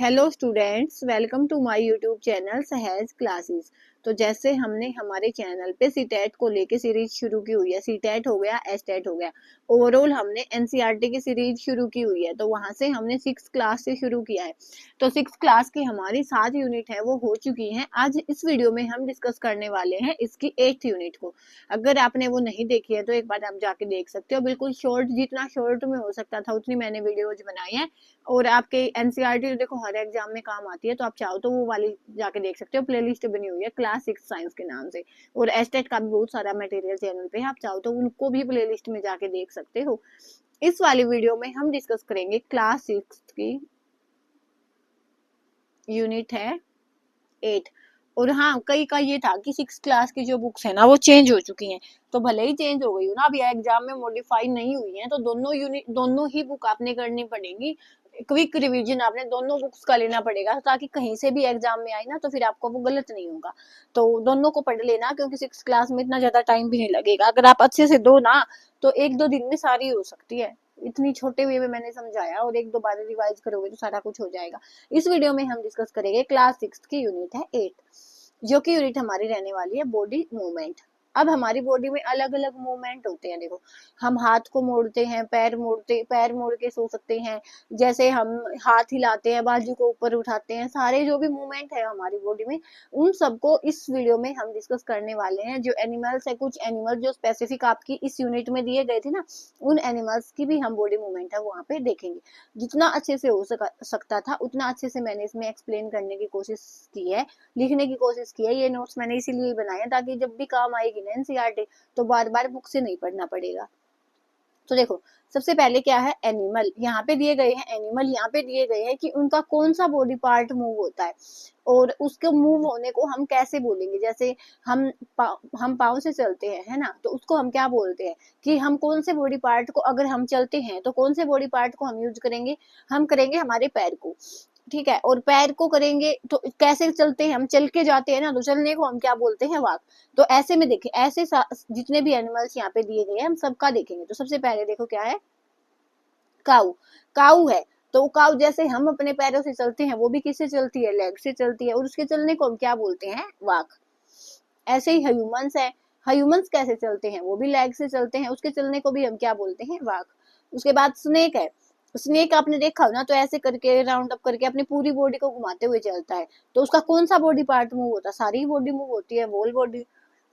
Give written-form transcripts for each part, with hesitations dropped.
Hello students, welcome to my YouTube channel Sahaj classes. तो जैसे हमने हमारे चैनल पे सीटेट को लेके सीरीज शुरू की हुई है, सीटेट हो गया, एसटेट हो गया, ओवरऑल हमने एनसीईआरटी की सीरीज शुरू की हुई है। तो वहां से हमने 6 क्लास से शुरू किया है। तो 6 क्लास की हमारी 7 यूनिट है वो हो चुकी हैं। आज इस वीडियो में हम डिस्कस करने वाले हैं इसकी 8th यूनिट को। अगर आपने वो नहीं देखी है तो एक बार आप जाके देख सकते हो। बिल्कुल शॉर्ट, जितना शॉर्ट में हो सकता था उतनी मैंने वीडियोज बनाई है। और आपके एनसीईआरटी तो देखो हर एग्जाम में काम आती है, तो आप चाहो तो वो वाली जाके देख सकते हो। प्लेलिस्ट बनी हुई है क्लास 6 साइंस के नाम से। और एस्टेट का भी बहुत सारा मटेरियल चैनल पे है, आप चाहो तो उनको भी प्लेलिस्ट में जाके देख सकते हो। इस वाली वीडियो में हम डिस्कस करेंगे क्लास 6 की यूनिट है 8। और हाँ, कई का ये था कि 6 क्लास की जो बुक्स है ना वो चेंज हो चुकी हैं। तो भले ही चेंज हो गई हो ना, अभी एग्जाम में मॉडिफाई नहीं हुई है, तो दोनों ही बुक आपने करनी पड़ेगी। क्विक रिवीजन आपने दोनों बुक्स का लेना पड़ेगा, ताकि कहीं से भी एग्जाम में आई ना तो फिर आपको वो गलत नहीं होगा। तो दोनों को पढ़ लेना, क्योंकि 6 क्लास में इतना ज्यादा टाइम भी नहीं लगेगा। अगर आप अच्छे से दो ना तो 1-2 दिन में सारी हो सकती है। इतनी छोटे वे में मैंने समझाया, और 1-2 बार रिवाइज करोगे तो सारा कुछ हो जाएगा। इस वीडियो में हम डिस्कस करेंगे क्लास 6 की यूनिट है 8, जो कि यूनिट हमारी रहने वाली है बॉडी मूवमेंट। अब हमारी बॉडी में अलग अलग मूवमेंट होते हैं। देखो, हम हाथ को मोड़ते हैं, पैर मोड़ के सो सकते हैं, जैसे हम हाथ हिलाते हैं, बाजू को ऊपर उठाते हैं, सारे जो भी मूवमेंट है हमारी बॉडी में, उन सबको इस वीडियो में हम डिस्कस करने वाले हैं। जो एनिमल्स है, कुछ एनिमल जो स्पेसिफिक आपकी इस यूनिट में दिए गए थे ना, उन एनिमल्स की भी हम बॉडी मूवमेंट है वहां पे देखेंगे। जितना अच्छे से हो सकता था उतना अच्छे से मैंने इसमें एक्सप्लेन करने की कोशिश की है, लिखने की कोशिश की है। ये नोट्स मैंने इसीलिए बनाए हैं ताकि जब भी काम आएगी ना एनसीईआरटी, तो बार बार बुक से नहीं पढ़ना पड़ेगा। तो देखो, सबसे पहले क्या है, एनिमल यहाँ पे दिए गए हैं। एनिमल यहाँ पे दिए गए हैं कि उनका कौन सा बॉडी पार्ट मूव होता है, और उसके मूव होने को हम कैसे बोलेंगे। जैसे हम पाँव से चलते हैं, है ना, तो उसको हम क्या बोलते हैं कि हम कौन से बॉडी पार्ट को, अगर हम चलते हैं तो कौन से बॉडी पार्ट को हम यूज करेंगे। हम करेंगे हमारे पैर को, ठीक है। और पैर को करेंगे तो कैसे चलते हैं, हम चल के जाते हैं ना, तो चलने को हम क्या बोलते हैं, वॉक। तो ऐसे में देखिए, ऐसे जितने भी एनिमल्स यहाँ पे दिए गए हैं हम सबका देखेंगे। तो सबसे पहले देखो क्या है, काऊ। काऊ है, तो काऊ जैसे हम अपने पैरों से चलते हैं, वो भी किससे चलती है, लेग से चलती है, और उसके चलने को हम क्या बोलते हैं, वॉक। ऐसे ही ह्यूमंस है, ह्यूमंस कैसे चलते हैं, वो भी लेग से चलते हैं, उसके चलने को भी हम क्या बोलते हैं, वॉक। उसके बाद स्नेक है, स्नेक आपने देखा हो ना, तो ऐसे करके राउंड अप करके अपनी पूरी बॉडी को घुमाते हुए चलता है। तो उसका कौन सा बॉडी पार्ट मूव होता है, सारी बॉडी मूव होती है, होल बॉडी।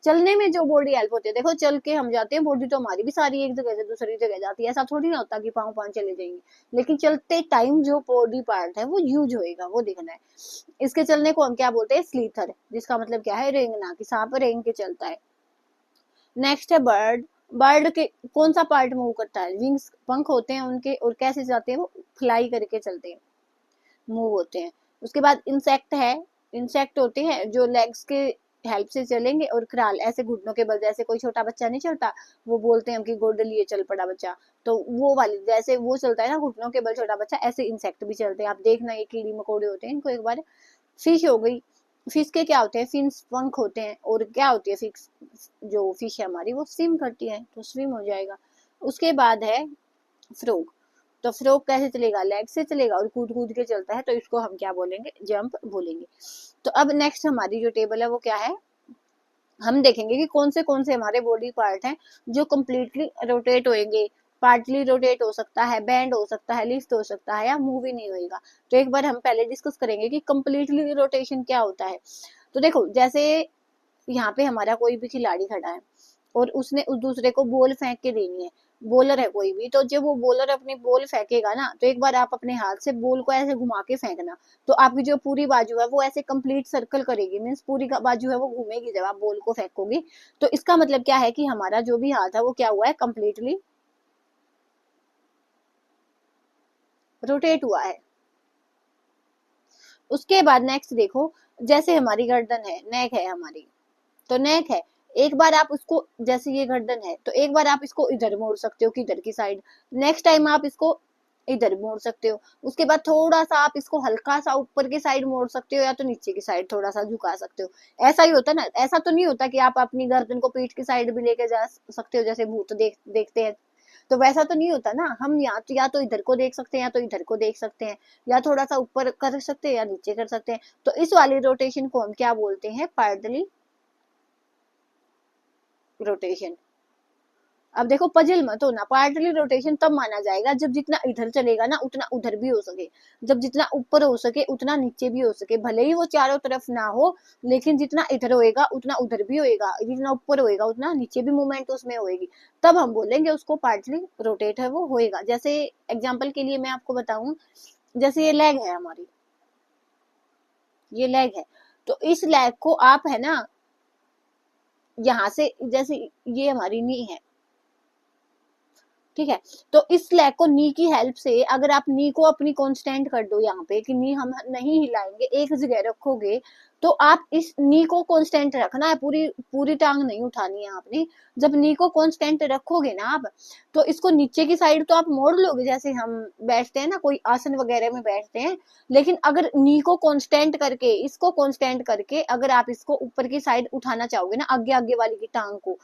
चलने में जो बॉडी हेल्प होती है, देखो चल के हम जाते हैं, बॉडी तो हमारी भी सारी एक जगह से दूसरी जगह जाती है। ऐसा थोड़ी ना होता कि पाँव पाँव चले जाएंगे, लेकिन चलते टाइम जो बॉडी पार्ट है वो यूज होएगा, वो देखना है। इसके चलने को हम क्या बोलते हैं, स्लीथर, जिसका मतलब क्या है, रेंगना, कि सांप रेंग के चलता है। नेक्स्ट है बर्ड। बर्ड के कौन सा पार्ट मूव करता है, विंग्स, पंख होते हैं उनके, और कैसे जाते हैं वो, फ्लाई करके चलते हैं, मूव होते हैं। उसके बाद इंसेक्ट है, इंसेक्ट होते हैं जो लेग्स के हेल्प से चलेंगे, और क्राल, ऐसे घुटनों के बल, जैसे कोई छोटा बच्चा नहीं चलता, वो बोलते हैं कि गोद लिए चल पड़ा बच्चा, तो वो वाली, जैसे वो चलता है ना घुटनों के बल छोटा बच्चा, ऐसे इंसेक्ट भी चलते हैं। आप देखना, ये कीड़ी मकोड़े होते हैं, इनको एक बार। फिश हो गई, फिश के क्या होते हैं, फिन्स, पंख होते हैं, और क्या होती है फिक्स, जो फिश है हमारी वो स्विम करती है, तो स्विम हो जाएगा। उसके बाद है फ्रॉग। तो फ्रॉग कैसे चलेगा, लेग से चलेगा और कूद कूद के चलता है, तो इसको हम क्या बोलेंगे, जंप बोलेंगे। तो अब नेक्स्ट हमारी जो टेबल है वो क्या है, हम देखेंगे कि कौन से हमारे बॉडी पार्ट हैं जो कम्प्लीटली रोटेट होएंगे। पार्टली रोटेट हो सकता है, बैंड हो सकता है, लिफ्ट हो सकता है, या मूव ही नहीं होएगा। तो एक बार हम पहले डिस्कस करेंगे कि कम्प्लीटली रोटेशन क्या होता है। तो देखो, जैसे यहाँ पे हमारा कोई भी खिलाड़ी खड़ा है, और उसने उस दूसरे को बॉल फेंक के देनी है। बॉलर है कोई भी, तो जब वो बॉलर अपनी बॉल फेंकेगा ना, तो एक बार आप अपने हाथ से बॉल को ऐसे घुमा के फेंकना, तो आपकी जो पूरी बाजू है वो ऐसे कंप्लीट सर्कल करेगी, मीन्स पूरी बाजू है वो घूमेगी जब आप बॉल को फेंकोगे। तो इसका मतलब क्या है कि हमारा जो भी हाथ है वो क्या हुआ है, कंप्लीटली रोटेट हुआ है। उसके बाद नेक्स्ट देखो, जैसे हमारी गर्दन है, नेक है हमारी, तो नेक है, एक बार आप उसको, जैसे ये गर्दन है, तो एक बार आप इसको इधर मोड़ सकते हो, किधर की साइड, नेक्स्ट टाइम आप इसको इधर मोड़ सकते हो। उसके बाद थोड़ा सा आप इसको हल्का सा ऊपर की साइड मोड़ सकते हो, या तो नीचे की साइड थोड़ा सा झुका सकते हो। ऐसा ही होता है ना, ऐसा तो नहीं होता कि आप अपनी गर्दन को पीठ की साइड भी लेके जा सकते हो, जैसे भूत देखते हैं, तो वैसा तो नहीं होता ना, हम या तो इधर को देख सकते हैं या तो इधर को देख सकते हैं, या थोड़ा सा ऊपर कर सकते हैं या नीचे कर सकते हैं। तो इस वाली रोटेशन को हम क्या बोलते हैं, पार्टली रोटेशन। अब देखो पजल मत होना, पार्टली रोटेशन तब माना जाएगा जब जितना इधर चलेगा ना उतना उधर भी हो सके, जब जितना ऊपर हो सके उतना नीचे भी हो सके, भले ही वो चारों तरफ ना हो, लेकिन जितना इधर होएगा उतना उधर भी होएगा, जितना ऊपर होएगा उतना नीचे भी मूवमेंट उसमें होएगी, तब हम बोलेंगे उसको पार्टली रोटेट है वो होएगा। जैसे एग्जाम्पल के लिए मैं आपको बताऊं, जैसे ये लेग है हमारी, ये लेग है, तो इस लेग को आप है ना यहाँ से, जैसे ये हमारी नी है, ठीक है, तो इस लेग को नी की हेल्प से अगर आप नी को अपनी कांस्टेंट कर दो यहाँ पे कि नी हम नहीं हिलाएंगे, एक जगह रखोगे, तो आप इस नी को कांस्टेंट रखना है, पूरी पूरी टांग नहीं उठानी है आपने। जब नी को कांस्टेंट रखोगे ना आप, तो इसको नीचे की साइड तो आप मोड़ लोगे, जैसे हम बैठते हैं ना कोई आसन वगैरह में बैठते हैं, लेकिन अगर नी को कांस्टेंट करके, इसको कांस्टेंट करके अगर आप इसको ऊपर की साइड उठाना चाहोगे ना, आगे आगे वाली की टांग को,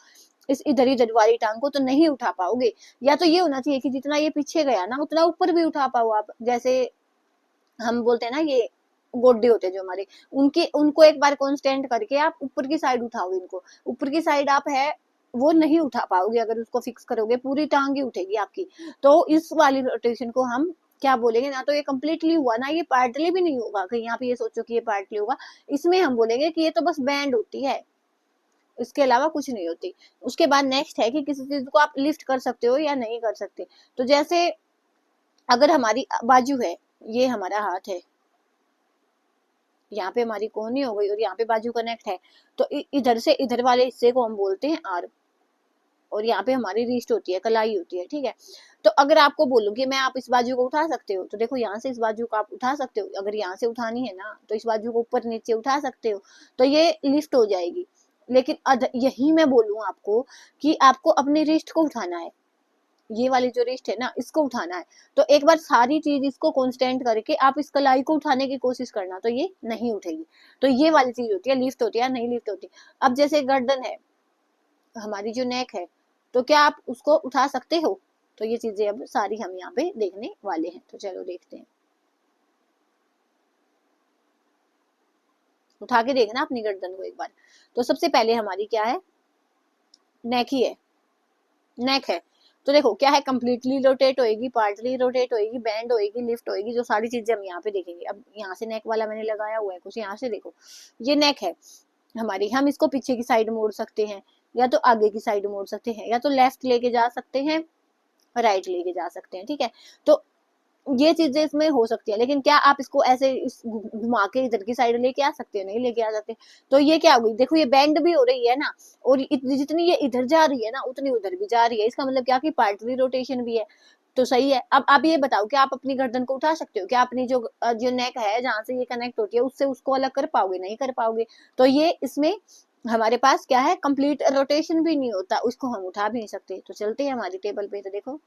इस इधर इधर वाली टांग को, तो नहीं उठा पाओगे। या तो ये होना चाहिए कि जितना ये पीछे गया ना उतना ऊपर भी उठा पाओ आप, जैसे हम बोलते हैं ना ये गोड्डे होते हैं जो हमारे, उनके उनको एक बार कांस्टेंट करके आप ऊपर की साइड उठाओगे, इनको ऊपर की साइड आप है वो नहीं उठा पाओगे, अगर उसको फिक्स करोगे पूरी टांग ही उठेगी आपकी। तो इस वाली रोटेशन को हम क्या बोलेंगे, ना तो ये कंप्लीटली हुआ ना ये पार्टली भी नहीं होगा, कहीं आप ये सोचो कि ये पार्टली होगा, इसमें हम बोलेंगे कि ये तो बस बैंड होती है, इसके अलावा कुछ नहीं होती। उसके बाद नेक्स्ट है कि किसी चीज को आप लिफ्ट कर सकते हो या नहीं कर सकते। तो जैसे अगर हमारी बाजू है, ये हमारा हाथ है, यहाँ पे हमारी कोहनी हो गई और यहाँ पे बाजू कनेक्ट है, तो इधर से इधर वाले हिस्से को हम बोलते हैं आर्म, और यहाँ पे हमारी रिस्ट होती है, कलाई होती है, ठीक है। तो अगर आपको बोलूं कि मैं आप इस बाजू को उठा सकते हो, तो देखो यहाँ से इस बाजू को आप उठा सकते हो, अगर यहाँ से उठानी है ना तो इस बाजू को ऊपर नीचे उठा सकते हो, तो ये लिफ्ट हो जाएगी। लेकिन यही मैं बोलूं आपको कि आपको अपने रिस्ट को उठाना है, ये वाली जो रिस्ट है ना इसको उठाना है, तो एक बार सारी चीज इसको कांस्टेंट करके आप इस कलाई को उठाने की कोशिश करना, तो ये नहीं उठेगी। तो ये वाली चीज होती है, लिफ्ट होती है नहीं लिफ्ट होती। अब जैसे गर्दन है, हमारी जो नेक है, तो क्या आप उसको उठा सकते हो? तो ये चीजें अब सारी हम यहाँ पे देखने वाले हैं, तो चलो देखते हैं। उठा के देखना अपनी गर्दन को एक बार। तो सबसे पहले हमारी क्या है, नेक ही है, नेक है, तो देखो क्या है, कंप्लीटली रोटेट होएगी, पार्टली रोटेट होएगी, बैंड होएगी, लिफ्ट होएगी, जो सारी चीजें हम यहाँ पे देखेंगे। अब यहाँ से नेक वाला मैंने लगाया हुआ है कुछ, यहाँ से देखो ये नेक है हमारी, हम इसको पीछे की साइड मोड़ सकते हैं, या तो आगे की साइड मोड़ सकते हैं, या तो लेफ्ट लेके जा सकते हैं, राइट लेके जा सकते हैं, ठीक है। तो ये चीजें इसमें हो सकती है, लेकिन क्या आप इसको ऐसे इस घुमा के इधर की साइड लेके आ सकते हो? नहीं लेके आ सकते। तो ये क्या हुई, देखो ये बैंड भी हो रही है ना, और जितनी ये इधर जा रही है ना उतनी उधर भी जा रही है, इसका मतलब क्या कि पार्टली रोटेशन भी है। तो सही है। अब आप ये बताओ कि आप अपनी गर्दन को उठा सकते हो क्या? अपनी जो जो नेक है जहां से ये कनेक्ट होती है उससे उसको अलग कर पाओगे? नहीं कर पाओगे। तो ये इसमें हमारे पास क्या है, कंप्लीट रोटेशन भी नहीं होता, उसको हम उठा भी नहीं सकते। तो चलते हैं हमारी टेबल पे, तो देखो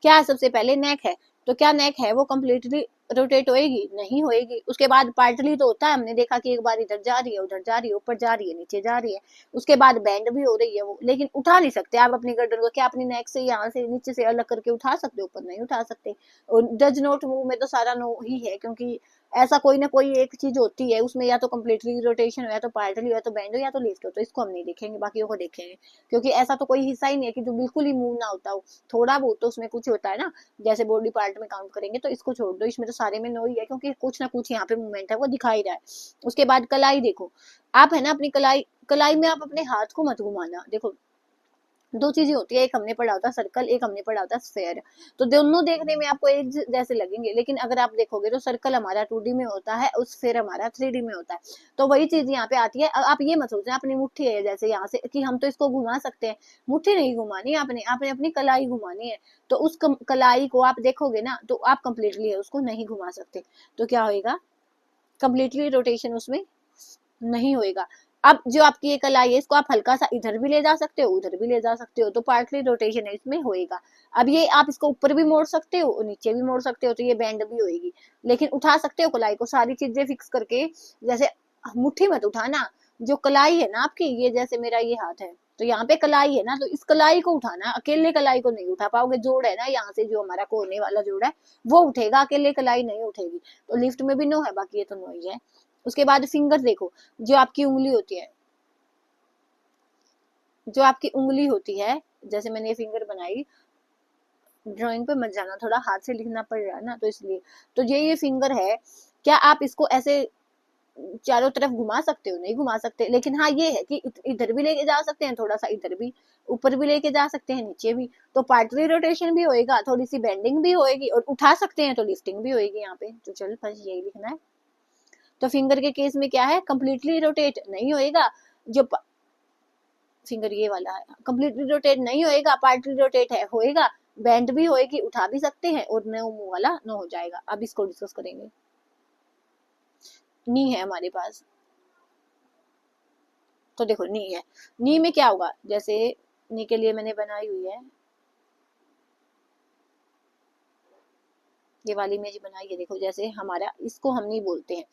क्या है, सबसे पहले नेक है, तो क्या नेक है वो कंप्लीटली रोटेट होएगी? नहीं होएगी। उसके बाद पार्टली तो होता है, हमने देखा कि एक बार इधर जा रही है, उधर जा रही है, ऊपर जा रही है, नीचे जा रही है। उसके बाद बैंड भी हो रही है वो, लेकिन उठा नहीं सकते आप अपनी गर्दन को। क्या अपनी नेक से यहाँ से नीचे से अलग करके उठा सकते हो? ऊपर नहीं उठा सकते। और डज नॉट मूव में तो सारा नो ही है, क्योंकि ऐसा कोई ना कोई एक चीज होती है उसमें, या तो कंप्लीटली रोटेशन हो, या तो पार्टली हो, या तो बैंड हो, या तो लिफ्ट हो। तो इसको हम नहीं देखेंगे, बाकियों को देखेंगे, क्योंकि ऐसा तो कोई हिस्सा ही नहीं है कि जो बिल्कुल ही मूव ना होता हो। थोड़ा बहुत तो उसमें कुछ होता है ना, जैसे बॉडी पार्ट में काउंट करेंगे, तो इसको छोड़ दो, इसमें तो सारे में नो ही है, क्योंकि कुछ ना कुछ यहाँ पे मूवमेंट है वो दिखा ही रहा है। उसके बाद कलाई देखो, आप है ना अपनी कलाई, कलाई में आप अपने हाथ को मत घुमाना। देखो दो चीजें होती है, एक हमने पढ़ा होता है सर्कल, एक हमने पढ़ा होता है स्फेयर। तो दोनों देखने में आपको एक जैसे लगेंगे, लेकिन अगर आप देखोगे तो सर्कल हमारा 2D में होता है और स्फेयर हमारा 3D में होता है। तो वही चीज यहाँ पे आती है। अब आप ये मत सोचना अपनी मुट्ठी है जैसे यहाँ से कि हम तो इसको घुमा सकते हैं, मुट्ठी नहीं घुमानी आपने, आपने अपनी कलाई घुमानी है। तो उस कलाई को आप देखोगे ना तो आप कंप्लीटली है उसको नहीं घुमा सकते। तो क्या होएगा, कंप्लीटली रोटेशन उसमें नहीं होएगा। अब जो आपकी ये कलाई है इसको आप हल्का सा इधर भी ले जा सकते हो, उधर भी ले जा सकते हो, तो पार्टली रोटेशन है इसमें होएगा। अब ये आप इसको ऊपर भी मोड़ सकते हो और नीचे भी मोड़ सकते हो, तो ये बैंड भी होएगी। लेकिन उठा सकते हो कलाई को, सारी चीजें फिक्स करके। जैसे मुट्ठी मत उठाना, जो कलाई है ना आपकी, ये जैसे मेरा ये हाथ है, तो यहाँ पे कलाई है ना, तो इस कलाई को उठाना है, अकेले कलाई को नहीं उठा पाओगे। जोड़ है ना यहाँ से, जो हमारा कोने वाला जोड़ है वो उठेगा, अकेले कलाई नहीं उठेगी। तो लिफ्ट में भी नो है, बाकी ये तो नो ही है। उसके बाद फिंगर देखो, जो आपकी उंगली होती है, जो आपकी उंगली होती है, जैसे मैंने ये फिंगर बनाई, ड्राइंग पे मत जाना, थोड़ा हाथ से लिखना पड़ रहा है ना, तो इसलिए। तो ये फिंगर है, क्या आप इसको ऐसे चारों तरफ घुमा सकते हो? नहीं घुमा सकते, लेकिन हाँ ये है कि इधर भी लेके जा सकते हैं, थोड़ा सा इधर भी, ऊपर भी लेके जा सकते हैं, नीचे भी। तो पार्टली रोटेशन भी होएगा, थोड़ी सी बेंडिंग भी होएगी, और उठा सकते हैं तो लिफ्टिंग भी होएगी यहाँ पे। तो चल बस यही लिखना है। तो फिंगर के केस में क्या है, कंप्लीटली रोटेट नहीं होएगा, जो फिंगर ये वाला है, कंप्लीटली रोटेट नहीं होएगा, पार्टली रोटेट है होएगा, बेंड भी होएगी, उठा भी सकते हैं, और नो मुंह वाला नो हो जाएगा। अब इसको डिस्कस करेंगे। नी है हमारे पास, तो देखो नी है, नी में क्या होगा, जैसे नी के लिए मैंने बनाई हुई है ये वाली इमेज बनाई है, देखो जैसे हमारा इसको हम नी बोलते हैं।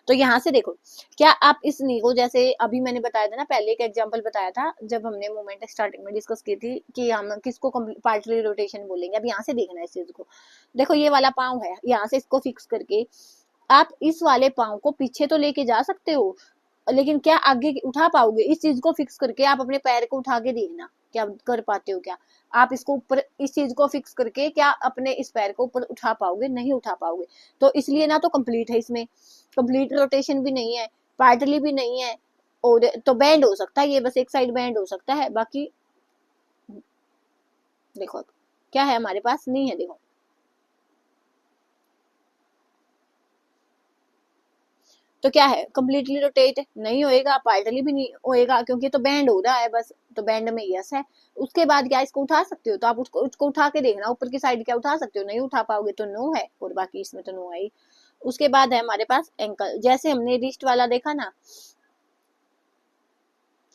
तो यहाँ से देखो, क्या आप इस नी को, जैसे अभी मैंने बताया था ना, पहले एक एग्जांपल बताया था जब हमने मूवमेंट स्टार्टिंग में डिस्कस की थी कि हम किसको पार्टली रोटेशन बोलेंगे। अब यहाँ से देखना है इस चीज को, देखो ये वाला पाँव है, यहाँ से इसको फिक्स करके आप इस वाले पाँव को पीछे तो लेके जा सकते हो, लेकिन क्या आगे उठा पाओगे? इस चीज को फिक्स करके आप अपने पैर को उठा के देखना, क्या कर पाते हो? क्या आप इसको ऊपर, इस चीज को फिक्स करके क्या अपने इस पैर को ऊपर उठा पाओगे? नहीं उठा पाओगे। तो इसलिए ना तो कंप्लीट है, इसमें कंप्लीट रोटेशन भी नहीं है, पार्टली भी नहीं है, और तो बैंड हो सकता है, ये बस एक साइड बैंड हो सकता है, बाकी देखो क्या है हमारे पास, नहीं है। देखो तो क्या है, कंप्लीटली रोटेट नहीं होएगा, पार्टली भी नहीं होएगा, क्योंकि तो बैंड हो रहा है बस, तो बैंड में यस है। उसके बाद क्या, इसको उठा सकते हो? तो आप उसको उठा के देखना, ऊपर की साइड क्या उठा सकते हो? नहीं उठा पाओगे, तो नो है, और बाकी इसमें तो नो है ही। उसके बाद है हमारे पास एंकल, जैसे हमने रिस्ट वाला देखा ना,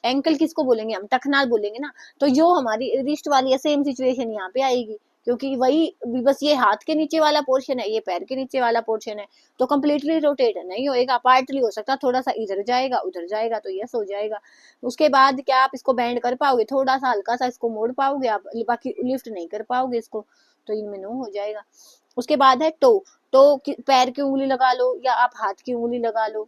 एंकल किसको बोलेंगे हम? टखना बोलेंगे ना। तो जो हमारी रिस्ट वाली है, सेम सिचुएशन यहाँ पे आएगी, क्योंकि वही बस ये हाथ के नीचे वाला पोर्शन है, ये पैर के नीचे वाला पोर्शन है, तो कंप्लीटली रोटेट नहीं होएगा, पार्टली हो सकता, थोड़ा सा इधर जाएगा उधर जाएगा, तो यस हो जाएगा। उसके बाद क्या आप इसको बेंड कर पाओगे? थोड़ा सा हल्का सा इसको मोड़ पाओगे आप, बाकी लिफ्ट नहीं कर पाओगे इसको, तो इनमें नो हो जाएगा। उसके बाद है टो, तो पैर की उंगली लगा लो या आप हाथ की उंगली लगा लो,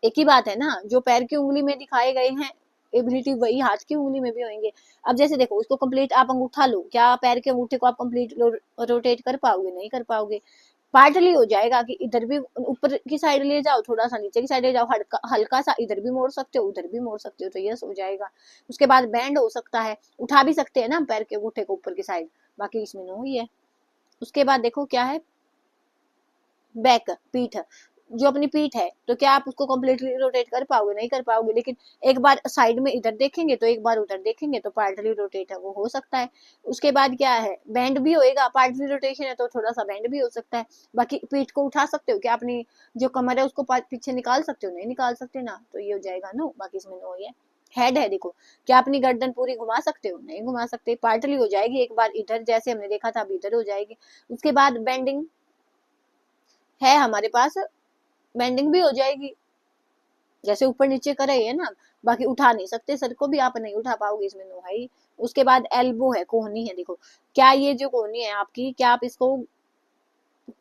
एक ही बात है ना, जो पैर की उंगली में दिखाए गए हैं एबिलिटी, वही हाथ की उंगली में भी होंगे। अब जैसे देखो, इसको कंप्लीट आप अंगूठा लो, क्या पैर के अंगूठे को आप कंप्लीट रोटेट कर पाओगे? नहीं कर पाओगे, पार्टली हो जाएगा, कि इधर भी ऊपर की साइड ले जाओ, थोड़ा सा नीचे की साइड ले जाओ, हल्का हल्का सा इधर भी मोड़ सकते हो, उधर भी मोड़ सकते हो, तो यस हो जाएगा। उसके बाद बैंड हो सकता है, उठा भी सकते हैं ना पैर के अंगूठे को ऊपर की साइड, बाकी इसमें नो ही है। उसके बाद देखो क्या है, बैक, पीठ, जो अपनी पीठ है, तो क्या आप उसको कम्प्लीटली रोटेट कर पाओगे? नहीं कर पाओगे, लेकिन एक बार साइड में इधर देखेंगे तो एक बार उधर देखेंगे, तो पार्टली रोटेट है, वो हो सकता है। उसके बाद क्या है, बैंड भी होएगा, पार्टली रोटेशन है तो थोड़ा सा बैंड भी हो सकता है। बाकी पीठ को उठा सकते हो क्या? अपनी जो कमर है उसको पीछे निकाल सकते हो? नहीं निकाल सकते ना, तो ये हो जाएगा नो, बाकी इसमें नो ही है। हेड है, देखो क्या अपनी गर्दन पूरी घुमा सकते हो? नहीं घुमा सकते, पार्टली हो जाएगी, एक बार इधर जैसे हमने देखा था अभी इधर हो जाएगी। उसके बाद बेंडिंग है हमारे पास, बेंडिंग भी हो जाएगी, जैसे ऊपर नीचे कर रही है ना, बाकी उठा नहीं सकते, सर को भी आप नहीं उठा पाओगे, इसमें नो है ही। उसके बाद एल्बो है, कोहनी है, देखो क्या ये जो कोहनी है आपकी, क्या आप इसको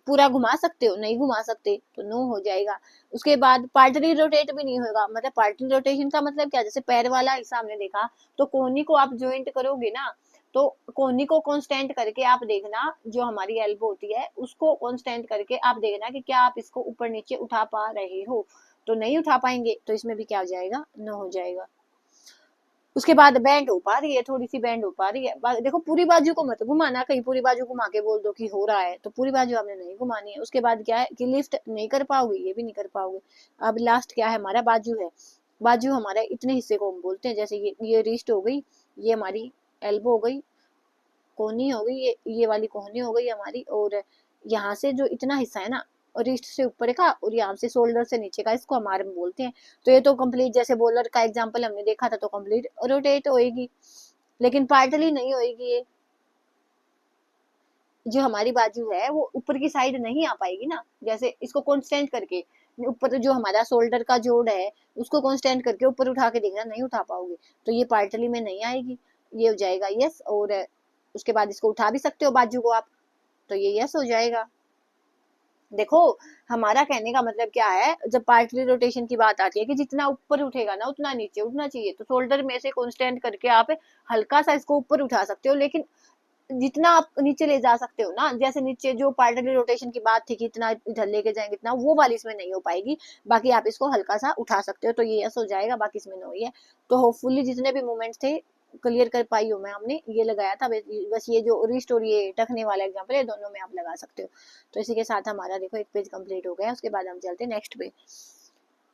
पूरा घुमा सकते हो? नहीं घुमा सकते, तो नो हो जाएगा। उसके बाद पार्टली रोटेट भी नहीं होगा, मतलब पार्टली रोटेशन का मतलब क्या, जैसे पैर वाला हिस्सा हमने देखा, तो कोहनी को आप ज्वाइंट करोगे ना, तो कोहनी को कांस्टेंट करके आप देखना, जो हमारी एल्बो होती है उसको कांस्टेंट करके आप देखना कि क्या आप इसको ऊपर नीचे उठा पा रहे हो, तो नहीं उठा पाएंगे, तो इसमें भी क्या हो जाएगा, नो हो जाएगा। उसके बाद बैंड हो पा रही है, थोड़ी सी बैंड हो पा रही है, देखो पूरी बाजू को मत घुमाना, कहीं पूरी बाजू घुमा के बोल दो कि हो रहा है, तो पूरी बाजू आपने नहीं घुमानी है। उसके बाद क्या है कि लिफ्ट नहीं कर पाओगे, ये भी नहीं कर पाओगे। अब लास्ट क्या है हमारा, बाजू है। बाजू हमारा इतने हिस्से को हम बोलते हैं, जैसे ये रिस्ट हो गई, ये हमारी एल्बो हो गई, कोहनी हो गई, ये वाली कोहनी हो गई हमारी, और यहाँ से जो इतना हिस्सा है ना, और रिस्ट से ऊपर का, और यहाँ से शोल्डर से नीचे का, इसको हम आर्म बोलते हैं। तो ये तो कंप्लीट, जैसे बॉलर का एग्जांपल हमने देखा था, तो कंप्लीट रोटेट होएगी, लेकिन पार्टली नहीं होएगी। ये जो हमारी बाजू है वो ऊपर की साइड नहीं आ पाएगी ना, जैसे इसको कांस्टेंट करके, ऊपर जो हमारा शोल्डर का जोड़ है उसको कांस्टेंट करके ऊपर उठा के देखना, नहीं उठा पाओगे, तो ये पार्टली में नहीं आएगी, ये हो जाएगा यस। और उसके बाद इसको उठा भी सकते हो बाजू को आप, तो ये यस हो जाएगा। देखो हमारा कहने का मतलब क्या है, जब पार्टली रोटेशन की बात आती है कि जितना ऊपर उठेगा ना उतना नीचे उठना चाहिए, तो शोल्डर में से कांस्टेंट करके आप हल्का सा इसको ऊपर उठा सकते हो, लेकिन जितना आप नीचे ले जा सकते हो ना, जैसे नीचे जो पार्टली रोटेशन की बात थी कि इतना इधर लेके जाएंगे इतना, वो वाली इसमें नहीं हो पाएगी। बाकी आप इसको हल्का सा उठा सकते हो, तो ये यस हो जाएगा, बाकी इसमें नो ही है। तो होपफुली जितने भी मूवमेंट्स थे क्लियर कर पाई हो मैं, हमने ये लगाया था बस, ये जो रिस्टोर ये टखने वाला एग्जाम्पल है, दोनों में आप लगा सकते हो। तो इसी के साथ हमारा देखो एक पेज कंप्लीट हो गया। उसके बाद हम चलते हैं नेक्स्ट पे।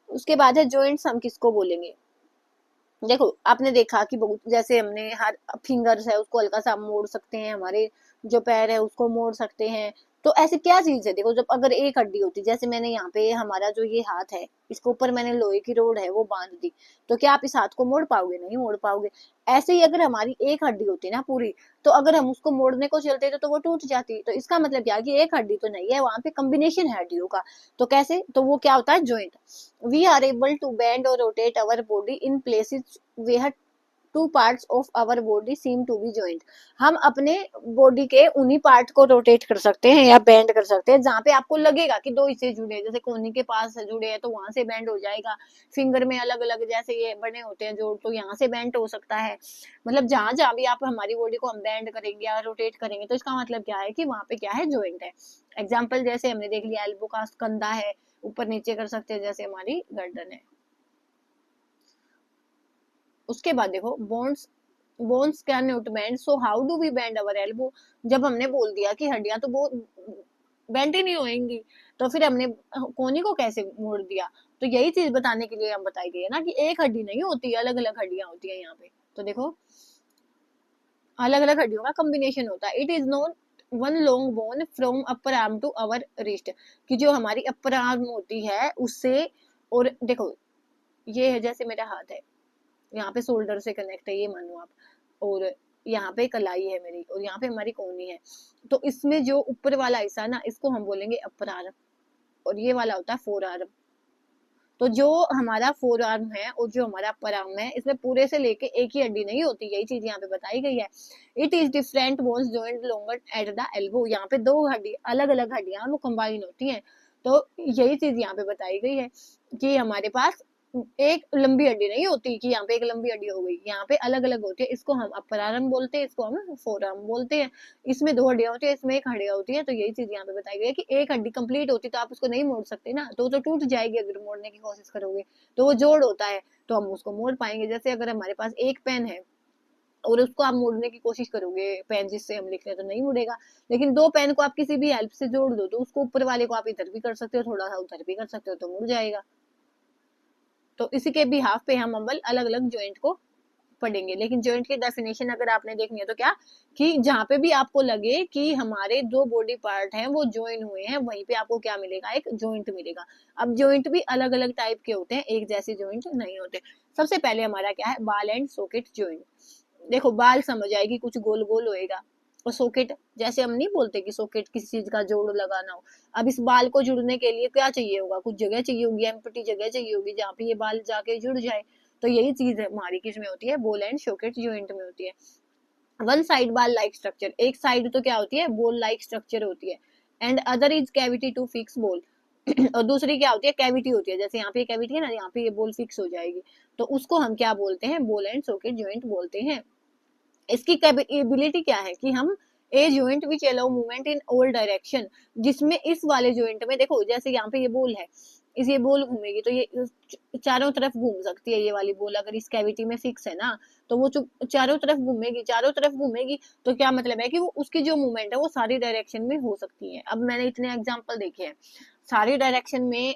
उसके बाद है जॉइंट्स, हम किसको बोलेंगे। देखो आपने देखा कि बहुत, जैसे हमने हर फिंगर्स है उसको हल्का सा मोड़ सकते हैं, हमारे जो पैर है उसको मोड़ सकते हैं। तो ऐसी क्या चीज है, देखो जब अगर एक हड्डी होती, जैसे मैंने यहाँ पे हमारा जो ये हाथ है इसके ऊपर मैंने लोहे की रोड है वो बांध दी, तो क्या आप इस हाथ को मोड़ पाओगे, नहीं मोड़ पाओगे। ऐसे ही अगर हमारी एक हड्डी होती ना पूरी, तो अगर हम उसको मोड़ने को चलते तो वो टूट जाती। तो इसका मतलब क्या कि एक हड्डी तो नहीं है, वहां पे कम्बिनेशन है हड्डियों का। तो कैसे, तो वो क्या होता है joint. We are able to bend or rotate our body in places where two parts of our body seem to be joined। हम अपने बॉडी के उन्हीं पार्ट को रोटेट कर सकते हैं या बेंड कर सकते हैं जहां पे आपको लगेगा कि दो हिस्से जुड़े हैं, जैसे कोहनी के पास जुड़े हैं तो वहां से बेंड हो जाएगा। फिंगर में अलग अलग जैसे ये बने होते हैं जोड़, तो यहाँ से बेंड हो सकता है। मतलब जहां जहां भी आप हमारी बॉडी को हम बेंड करेंगे या रोटेट करेंगे, तो इसका मतलब क्या है कि वहां पे क्या है, जॉइंट है। एग्जाम्पल जैसे हमने देख लिया, एल्बो का कंधा है, ऊपर नीचे कर सकते हैं, जैसे हमारी गर्दन है। उसके बाद देखो bones can not bend, so how do we bend our elbow. जब हमने बोल दिया कि हड्डियां तो बेंड ही नहीं होंगी, तो फिर हमने कोहनी को कैसे मोड़ दिया। तो यही चीज बताने के लिए हम बताई गई है ना कि एक हड्डी नहीं होती, अलग अलग हड्डियां होती है यहाँ पे। तो देखो अलग अलग हड्डियों का कॉम्बिनेशन होता है। It is not one long bone from upper arm to our wrist, कि जो हमारी अपर आर्म होती है उससे, और देखो ये है जैसे मेरा हाथ है, यहाँ पे शोल्डर से कनेक्ट है ये मानो आप, और यहाँ पे कलाई है मेरी, और यहाँ पे हमारी कोहनी है। तो इसमें जो ऊपर वाला हिस्सा ना, इसको हम बोलेंगे अपर आर्म, और ये वाला होता है फोर आर्म। तो जो हमारा फोर आर्म है और जो हमारा अपर आर्म है, इसमें पूरे से लेके एक ही हड्डी नहीं होती, यही चीज यहाँ पे बताई गई है। It is different bones joint longer at the elbow, यहाँ पे दो हड्डी अलग अलग हड्डियां वो कंबाइन होती हैं। तो यही चीज यहाँ पे बताई गई है कि हमारे पास एक लंबी हड्डी नहीं होती कि यहाँ पे एक लंबी हड्डी हो गई, यहाँ पे अलग अलग होती है। इसको हम अपर आर्म बोलते हैं, इसको हम फोर आर्म बोलते हैं। इसमें दो हड्डियां होती है, इसमें एक हड्डियां होती है। तो यही चीज यहाँ पे बताई गई है कि एक हड्डी कंप्लीट होती तो आप उसको नहीं मोड़ सकते ना, तो टूट जाएगी अगर मोड़ने की कोशिश करोगे। तो वो जोड़ होता है, तो हम उसको मोड़ पाएंगे। जैसे अगर हमारे पास एक पेन है और उसको आप मोड़ने की कोशिश करोगे, पेन जिससे हम लिख रहे हैं, तो नहीं मुड़ेगा। लेकिन दो पेन को आप किसी भी हेल्प से जोड़ दो, तो उसको ऊपर वाले को आप इधर भी कर सकते हो, थोड़ा सा उधर भी कर सकते हो, तो मुड़ जाएगा। तो इसी के बिहाफ पे हम अव्वल अलग अलग ज्वाइंट को पढ़ेंगे। लेकिन ज्वाइंट की डेफिनेशन अगर आपने देखनी है तो क्या, कि जहां पे भी आपको लगे कि हमारे दो बॉडी पार्ट हैं वो ज्वाइन हुए हैं, वहीं पे आपको क्या मिलेगा, एक ज्वाइंट मिलेगा। अब ज्वाइंट भी अलग अलग टाइप के होते हैं, एक जैसे ज्वाइंट नहीं होते। सबसे पहले हमारा क्या है, बाल एंड सॉकेट ज्वाइंट। देखो बाल समझ आएगी, कुछ गोल गोल होएगा, और सॉकेट जैसे हम नहीं बोलते कि सॉकेट किसी चीज का जोड़ लगाना हो। अब इस बाल को जुड़ने के लिए क्या चाहिए होगा, कुछ जगह चाहिए होगी, एम्प्टी जगह चाहिए होगी जहाँ पे ये बाल जाके जुड़ जाए। तो यही चीज हमारी किस में होती है, बॉल एंड सॉकेट ज्वाइंट में होती है। One side ball like structure, एक साइड तो क्या होती है, बॉल लाइक स्ट्रक्चर होती है। And other is cavity to fix ball और दूसरी क्या होती है, कैविटी होती है। जैसे यहाँ पे कैविटी है ना, यहाँ पे ये बॉल फिक्स हो जाएगी, तो उसको हम क्या बोलते हैं, बॉल एंड सॉकेट ज्वाइंट बोलते हैं। इसकी कैपेबिलिटी क्या है कि हम a joint which allow movement in all direction, जिसमें इस वाले जॉइंट में देखो जैसे यहाँ पे ये बॉल है, इस ये बॉल घूमेगी तो ये चारों तरफ घूम सकती है। ये वाली बॉल अगर इस कैविटी में फिक्स है ना, तो वो चारों तरफ घूमेगी, चारों तरफ घूमेगी। तो क्या मतलब है कि वो उसकी जो मूवमेंट है वो सारी डायरेक्शन में हो सकती है। अब मैंने इतने एग्जाम्पल देखे हैं, सारी डायरेक्शन में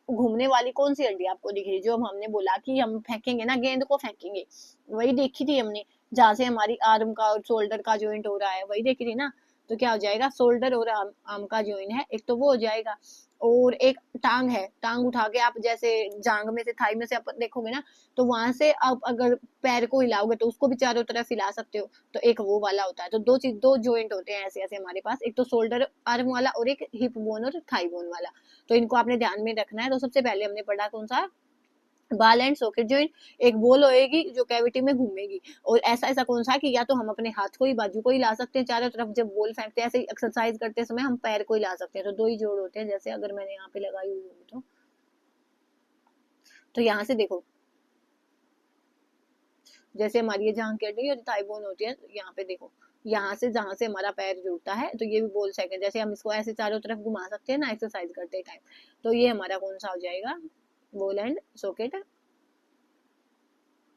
घूमने वाली कौन सी हड्डी आपको दिख रही, जो हमने बोला कि हम फेंकेंगे ना, गेंद को फेंकेंगे, वही देखी थी हमने, जहां से हमारी आर्म का और शोल्डर का ज्वाइंट हो रहा है, वही देखी थी ना। तो क्या हो जाएगा, शोल्डर और आर्म का ज्वाइन है एक, तो वो हो जाएगा। और एक टांग है, टांग उठा के आप जैसे जांग में से, थाई में से आप देखोगे ना, तो वहां से आप अगर पैर को हिलाओगे तो उसको भी चारों तरफ हिला सकते हो, तो एक वो वाला होता है। तो दो जॉइंट होते हैं ऐसे ऐसे हमारे पास, एक तो शोल्डर आर्म वाला और एक हिप बोन और थाई बोन वाला। तो इनको आपने ध्यान में रखना है। तो सबसे पहले हमने पढ़ा कौन सा, बाल एंड सॉकेट जॉइंट। एक बॉल होएगी जो कैविटी में घूमेगी, और ऐसा ऐसा कौन सा कि या तो हम अपने हाथ को ही, बाजू को ही ला सकते हैं चारों तरफ, जब बॉल फेंकते हैं ऐसे ही एक्सरसाइज करते समय हम पैर को ही ला सकते हैं। तो दो ही जोड़ होते हैं, जैसे अगर मैंने यहाँ पे लगाई हुई होगी तो यहाँ से देखो, जैसे हमारी ये जांघ की हड्डी और थाई बोन होती है, यहाँ पे देखो, यहाँ से जहां से हमारा पैर जुड़ता है, तो ये भी बॉल सेकंड, जैसे हम इसको ऐसे चारों तरफ घुमा सकते हैं ना एक्सरसाइज करते टाइम। तो ये हमारा कौन सा हो जाएगा, बॉल एंड सॉकेट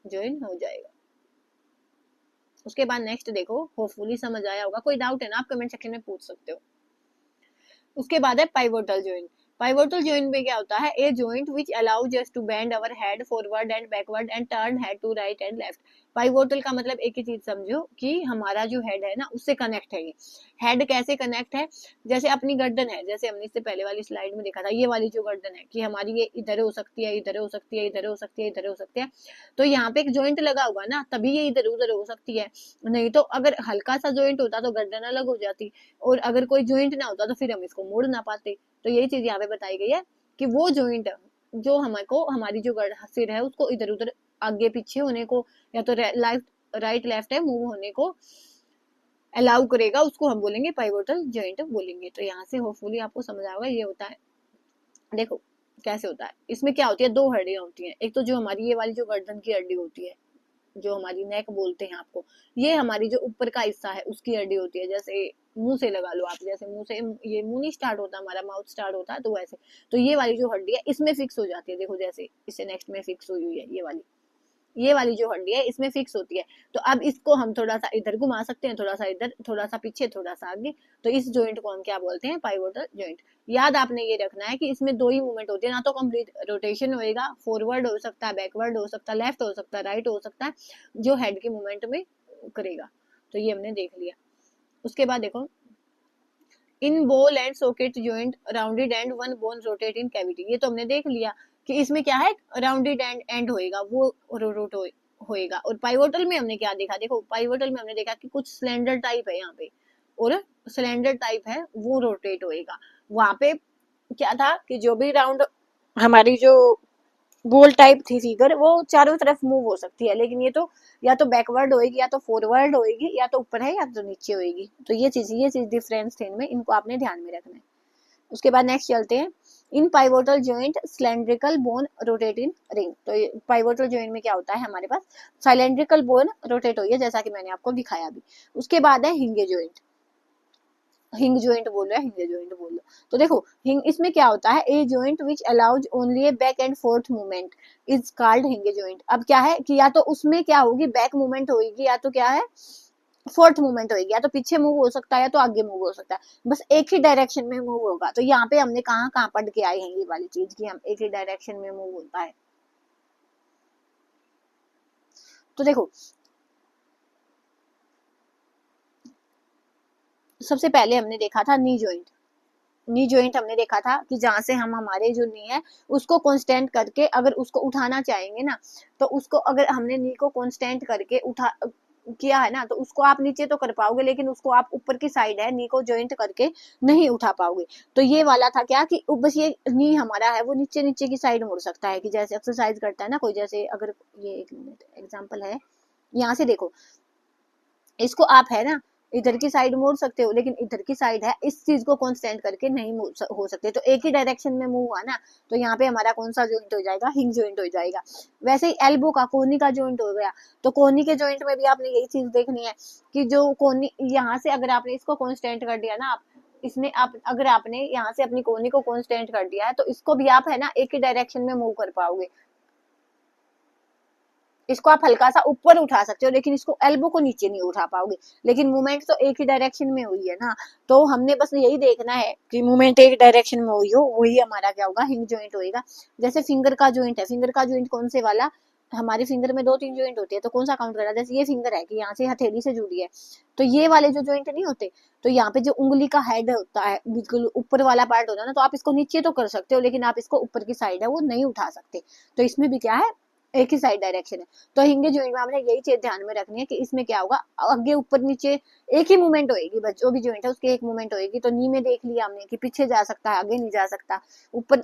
ज्वाइन हो जाएगा। उसके बाद नेक्स्ट देखो, होपफुली समझ आया होगा, कोई डाउट है ना आप कमेंट सेक्शन में पूछ सकते हो। उसके बाद है पाइवोटल जॉइंट। पाइवोटल जॉइंट में क्या होता है, a joint which allows us to bend our head forward and backward and turn head to right and left. Pivotal का मतलब एक ही चीज समझो कि हमारा जो हेड है ना उससे कनेक्ट है ये। हेड कैसे कनेक्ट है, जैसे अपनी गर्दन है, जैसे हमने इससे पहले वाली स्लाइड में देखा था, ये वाली जो गर्दन है कि हमारी ये इधर हो सकती है, इधर हो सकती है, इधर हो सकती है, इधर हो सकती है। तो यहाँ पे एक जॉइंट लगा होगा ना, तभी ये इधर उधर हो सकती है। नहीं तो अगर हल्का सा जॉइंट होता तो गर्दन अलग हो जाती, और अगर कोई जॉइंट ना होता तो फिर हम इसको मोड़ ना पाते। तो यही चीज यहाँ पे बताई गई है कि वो जॉइंट जो हमको, हमारी जो सिर है उसको इधर उधर आगे पीछे होने को, या तो राइट लेफ्ट है मूव होने को अलाउ करेगा, उसको हम बोलेंगे पाइवोटल जॉइंट बोलेंगे। तो यहाँ से होपफुली आपको समझ आएगा ये होता है। देखो कैसे होता है, इसमें क्या होती है, दो हड्डियां होती हैं। एक तो जो हमारी ये वाली जो गर्दन की हड्डी होती है, जो हमारी नेक बोलते हैं आपको, ये हमारी जो ऊपर का हिस्सा है उसकी हड्डी होती है। जैसे मुंह से लगा लो आप, जैसे मुंह से ये मुंह नहीं स्टार्ट होता हमारा, माउथ स्टार्ट होता है, तो वैसे। तो ये वाली जो हड्डी है इसमें फिक्स हो जाती है, देखो जैसे इससे नेक्स्ट में फिक्स हुई हुई है ये वाली जो हड्डी है इसमें फिक्स होती है। तो अब इसको हम थोड़ा सा इधर घुमा सकते हैं, थोड़ा सा इधर, थोड़ा सा पीछे, थोड़ा सा आगे। तो इस जॉइंट को हम क्या बोलते हैं, पाइवोटल जॉइंट। याद आपने ये रखना है कि इसमें दो ही मूवमेंट होती है, ना तो कंप्लीट रोटेशन होएगा, फॉरवर्ड हो सकता है, बैकवर्ड हो सकता है, लेफ्ट हो सकता है, राइट हो सकता है, जो हेड के मूवमेंट में करेगा। तो ये हमने देख लिया। उसके बाद देखो, इन ball and socket joint rounded and one bone rotate in cavity. ये तो हमने देख लिया कि इसमें क्या है, राउंडेड एंड होएगा, वो रोट होएगा। और पाइवोटल में हमने क्या देखा, देखो पाइवोटल में हमने देखा कि कुछ सिलेंडर टाइप है यहाँ पे, और सिलेंडर टाइप है वो रोटेट होएगा। वहां पे क्या था कि जो भी राउंड हमारी जो गोल टाइप थी फिगर, वो चारों तरफ मूव हो सकती है, लेकिन ये तो या तो बैकवर्ड होएगी, या तो फॉरवर्ड होएगी, या तो ऊपर है या तो नीचे होएगी। तो ये चीज डिफरेंस थे इनमें, इनको आपने ध्यान में रखना है। उसके बाद नेक्स्ट चलते हैं, in pivotal joint cylindrical bone rotate in ring. तो पाइवोटल जॉइंट में क्या होता है, हमारे पास सिलेंड्रिकल बोन रोटेट हुई है, जैसा कि मैंने आपको दिखाया अभी। उसके बाद है हिंगे जॉइंट, हिंग जॉइंट बोल रहा है, हिंगे जॉइंट बोल लो। तो देखो हिंग, इसमें क्या होता है, a joint which allows only a back and forth movement is called hinge joint. अब क्या है कि या तो उसमें क्या होगी, बैक मूवमेंट होगी, या तो क्या है, फोर्थ मूवमेंट होगी, या तो पीछे मूव हो सकता है या तो आगे मूव हो सकता है, बस एक ही डायरेक्शन में मूव होगा। तो यहाँ पे हमने कहाँ कहाँ पढ़ के आए हैं ये वाली चीज की, हम एक ही डायरेक्शन में मूव होता है। तो देखो सबसे पहले हमने देखा था नी जॉइंट। नी जॉइंट हमने देखा था कि जहां से हम हमारे जो नी है उसको कांस्टेंट करके अगर उसको उठाना चाहेंगे ना, तो उसको अगर हमने नी को कांस्टेंट करके उठा किया है ना, तो उसको आप नीचे तो कर पाओगे, लेकिन उसको आप ऊपर की साइड है नी को जॉइंट करके नहीं उठा पाओगे। तो ये वाला था क्या कि बस ये नी हमारा है वो नीचे नीचे की साइड मुड़ सकता है, कि जैसे एक्सरसाइज करता है ना कोई, जैसे अगर ये एक मिनट एग्जाम्पल है, यहाँ से देखो इसको आप है ना इधर की साइड मोड़ सकते हो, लेकिन इधर की साइड है इस चीज को कांस्टेंट करके नहीं हो सकते। तो एक ही डायरेक्शन में मूव हुआ ना, तो यहाँ पे हमारा कौन सा जॉइंट हो जाएगा, हिंग जॉइंट हो जाएगा। वैसे ही एल्बो का, कोहनी का जॉइंट हो गया। तो कोहनी के जॉइंट में भी आपने यही चीज देखनी है कि जो कोहनी यहाँ से अगर आपने इसको कांस्टेंट कर दिया ना, आप इसने आप अगर आपने यहाँ से अपनी कोहनी को कांस्टेंट कर दिया है, तो इसको भी आप है ना एक ही डायरेक्शन में मूव कर पाओगे। इसको आप हल्का सा ऊपर उठा सकते हो, लेकिन इसको एल्बो को नीचे नहीं उठा पाओगे। लेकिन मूवमेंट तो एक ही डायरेक्शन में हुई है ना, तो हमने बस यही देखना है कि मूवमेंट एक डायरेक्शन में हुई हो, वही हमारा क्या होगा, हिंग जॉइंट होएगा। जैसे फिंगर का जॉइंट है, फिंगर का जॉइंट कौन से वाला, हमारे फिंगर में 2-3 जॉइंट होते हैं, तो कौन सा काउंट करा? जैसे ये फिंगर है कि यहाँ से हथेली से जुड़ी है, तो ये वाले जो जॉइंट नहीं होते, तो यहाँ पे जो उंगली का हेड होता है, बिल्कुल ऊपर वाला पार्ट होता है ना, तो आप इसको नीचे तो कर सकते हो, लेकिन आप इसको ऊपर की साइड है वो नहीं उठा सकते। तो इसमें भी क्या है, एक ही साइड डायरेक्शन है। तो हिंगे जॉइंट में आपने यही चीज ध्यान में रखनी है कि इसमें क्या होगा, आगे ऊपर नीचे एक ही मूवमेंट होगी, बस जो भी जॉइंट है उसकी एक मूवमेंट होगी। तो नी में देख लिया हमने कि पीछे जा सकता है, आगे नहीं जा सकता, ऊपर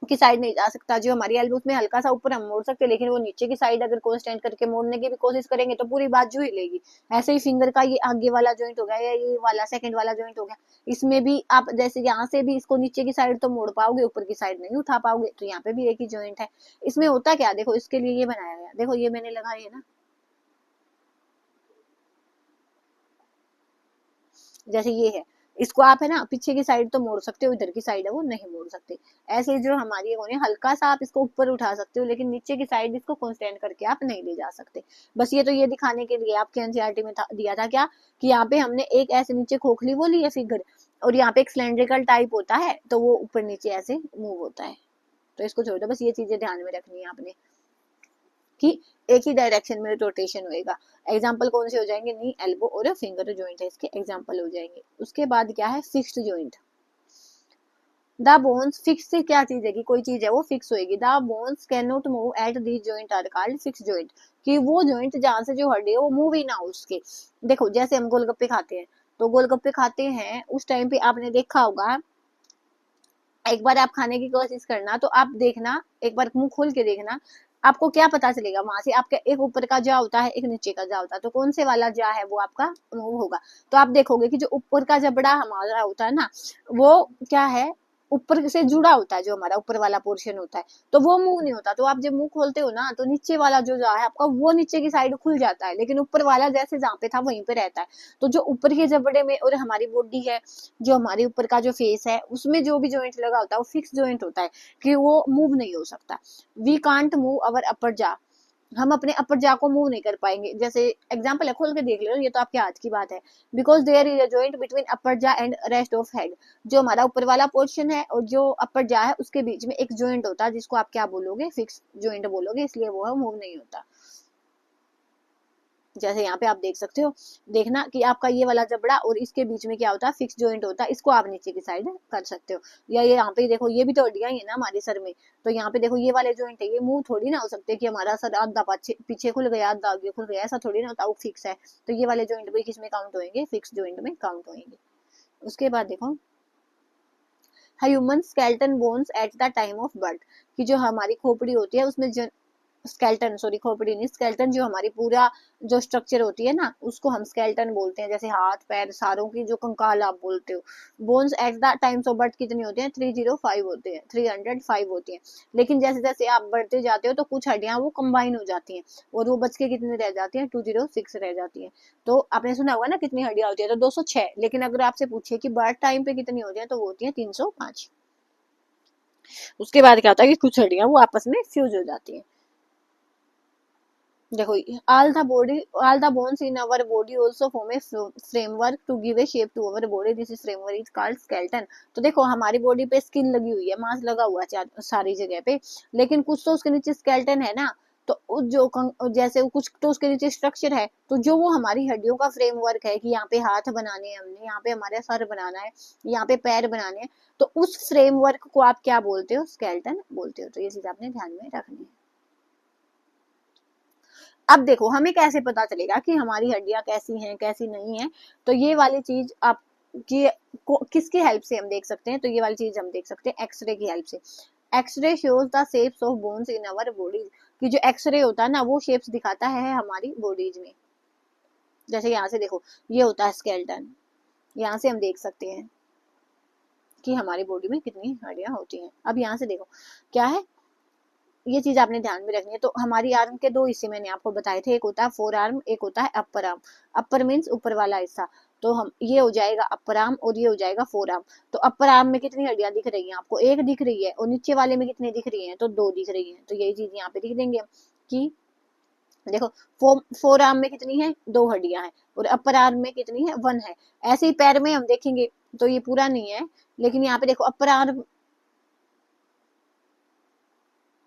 की साइड नहीं जा सकता। जो हमारी एल्बो में हल्का सा ऊपर हम मोड़ सकते हैं, लेकिन वो नीचे की साइड अगर कांस्टेंट करके मोड़ने की भी कोशिश करेंगे तो पूरी बाजू हिलेगी। ऐसे ही फिंगर का ये आगे वाला जॉइंट हो गया या ये वाला सेकंड वाला जॉइंट हो गया, इसमें भी आप जैसे यहाँ से भी इसको नीचे की साइड तो मोड़ पाओगे, ऊपर की साइड नहीं उठा पाओगे। तो यहाँ पे भी एक ही जॉइंट है। इसमें होता क्या, देखो इसके लिए ये बनाया गया, देखो ये मैंने लगाई है ना, जैसे ये है, इसको आप है ना पीछे की साइड तो मोड़ सकते हो, इधर की साइड है वो नहीं मोड़ सकते। ऐसे जो हमारी है हल्का सा आप इसको ऊपर उठा सकते हो, लेकिन नीचे की साइड इसको कांस्टेंट करके आप नहीं ले जा सकते। बस ये तो ये दिखाने के लिए आपके एनसीईआरटी में दिया था क्या, कि यहाँ पे हमने एक ऐसे नीचे खोखली वो ली है फिगर, और यहाँ पे एक सिलेंड्रिकल टाइप होता है, तो वो ऊपर नीचे ऐसे मूव होता है। तो इसको छोड़ दो, बस ये चीजें ध्यान में रखनी है आपने कि एक ही डायरेक्शन में रोटेशन होएगा। एग्जाम्पल कौन से हो जाएंगे, नी, एल्बो और फिंगर जॉइंट है इसके एग्जाम्पल हो जाएंगे। उसके बाद क्या है, fixed joint. The bones fix से क्या चीज है कि कोई चीज है वो फिक्स होएगी। The bones can not move at this joint are called fix joint, कि वो जॉइंट जहां से जो हड्डी है वो मूव ही ना हो उसके। देखो जैसे हम गोलगप्पे खाते हैं, तो गोलगप्पे खाते हैं उस टाइम पे आपने देखा होगा, एक बार आप खाने की कोशिश करना, तो आप देखना, एक बार मुंह खोल के देखना, आपको क्या पता चलेगा वहां से, आपका एक ऊपर का जा होता है, एक नीचे का जा होता है, तो कौन से वाला जा है वो आपका मूव होगा। तो आप देखोगे कि जो ऊपर का जबड़ा हमारा होता है ना, वो क्या है, ऊपर से जुड़ा होता है, जो हमारा ऊपर वाला पोर्शन होता है, तो वो मूव नहीं होता। तो आप जब मुंह खोलते हो ना, तो नीचे वाला जो जा है आपका वो नीचे की साइड खुल जाता है, लेकिन ऊपर वाला जैसे जहाँ पे था वहीं पे रहता है। तो जो ऊपर के जबड़े में और हमारी बॉडी है, जो हमारे ऊपर का जो फेस है, उसमें जो भी जॉइंट लगा होता है वो फिक्स जॉइंट होता है, कि वो मूव नहीं हो सकता। वी कांट मूव अवर अपर जा, हम अपने अपर जा को मूव नहीं कर पाएंगे। जैसे एग्जांपल है, खोल के देख लो, ये तो आपके हाथ की बात है। Because there is a joint between upper jaw and rest of head, जो हमारा ऊपर वाला पोर्शन है और जो अपर जा है उसके बीच में एक जॉइंट होता है, जिसको आप क्या बोलोगे, फिक्स जॉइंट बोलोगे, इसलिए वो मूव नहीं होता। जैसे यहाँ पे आप देख सकते हो, देखना कि आपका ये वाला जबड़ा और इसके बीच में क्या होता है, फिक्स जॉइंट होता है, इसको आप नीचे की साइड कर सकते हो। या ये यहाँ पे देखो, ये भी तो हड्डियां ही है ना हमारे सर में, तो यहाँ पे देखो ये वाले जॉइंट है, ये मूव थोड़ी ना हो सकते कि हमारा सर आधा पीछे खुल गया, आधा आगे खुल गया, ऐसा थोड़ी ना होता, वो फिक्स है। तो ये वाले जॉइंट भी किस में काउंट होंगे, फिक्स जॉइंट में काउंट होंगे। उसके बाद देखो, human skeleton bones at the time of birth, कि जो हमारी खोपड़ी होती है उसमें स्केल्टन, सॉरी खोपड़ी नहीं, स्केल्टन, जो हमारी पूरा जो स्ट्रक्चर होती है ना, उसको हम स्केल्टन बोलते हैं। जैसे हाथ पैर सारों की जो कंकाल आप बोलते हो। Bones at the times of birth कितने होते हैं, 305 होते हैं, 305 होती हैं। लेकिन जैसे जैसे आप बढ़ते जाते हो तो कुछ हड्डियां वो कंबाइन हो जाती हैं, और वो बच के कितने रह जाती हैं, 206 रह जाती हैं। तो आपने सुना होगा ना कितनी हड्डियां होती है, तो 206। लेकिन अगर आपसे पूछे कि बर्थ टाइम पे कितनी होती है, तो वो होती है 305। उसके बाद क्या होता है कि कुछ हड्डियां वो आपस में फ्यूज हो जाती हैं। देखो, all the bones in our body also form a framework to give a shape to our body, this is framework is called skeleton। तो देखो हमारी बॉडी पे स्किन लगी हुई है, मांस लगा हुआ है सारी जगह पे, लेकिन कुछ तो उसके नीचे स्केलेटन है ना, तो जैसे कुछ तो उसके नीचे स्ट्रक्चर है, तो जो वो हमारी हड्डियों का फ्रेमवर्क है कि यहाँ पे हाथ बनाने हैं हमने, यहाँ पे हमारे सर बनाना है, यहाँ पे पैर बनाने हैं, तो उस फ्रेमवर्क को आप क्या बोलते हो, स्केलेटन बोलते हो। तो ये चीज आपने ध्यान में रखनी है। अब देखो हमें कैसे पता चलेगा कि हमारी हड्डियां कैसी हैं कैसी नहीं है, तो ये वाली चीज आप कि किसकी हेल्प से हम देख सकते हैं, तो ये वाली चीज हम देख सकते हैं एक्सरे की हेल्प से। X-ray shows the shapes of bones in our bodies, कि जो एक्सरे होता है ना वो शेप्स दिखाता है हमारी बॉडीज में। जैसे यहाँ से देखो, ये होता है स्केलेटन, यहाँ से हम देख सकते हैं कि हमारी बॉडी में कितनी हड्डियां होती हैं। अब यहाँ से देखो क्या है, ये चीज आपने ध्यान में रखनी है। तो हमारी आर्म के दो हिस्से मैंने आपको बताए थे, एक होता है फोर आर्म, एक होता है अपर आर्म। अपर मीन्स ऊपर वाला हिस्सा, तो हम ये हो जाएगा अपर आर्म और ये हो जाएगा फोर आर्म। तो अपर आर्म में कितनी हड्डियां दिख रही हैं आपको, एक दिख रही है, और नीचे वाले में कितनी दिख रही है, तो दो दिख रही है। तो यही चीज यहाँ पे लिख देंगे कि देखो फोर आर्म में कितनी है, दो हड्डियां हैं, और अपर आर्म में कितनी है, वन है। ऐसे ही पैर में हम देखेंगे तो ये पूरा नहीं है, लेकिन यहाँ पे देखो अपर आर्म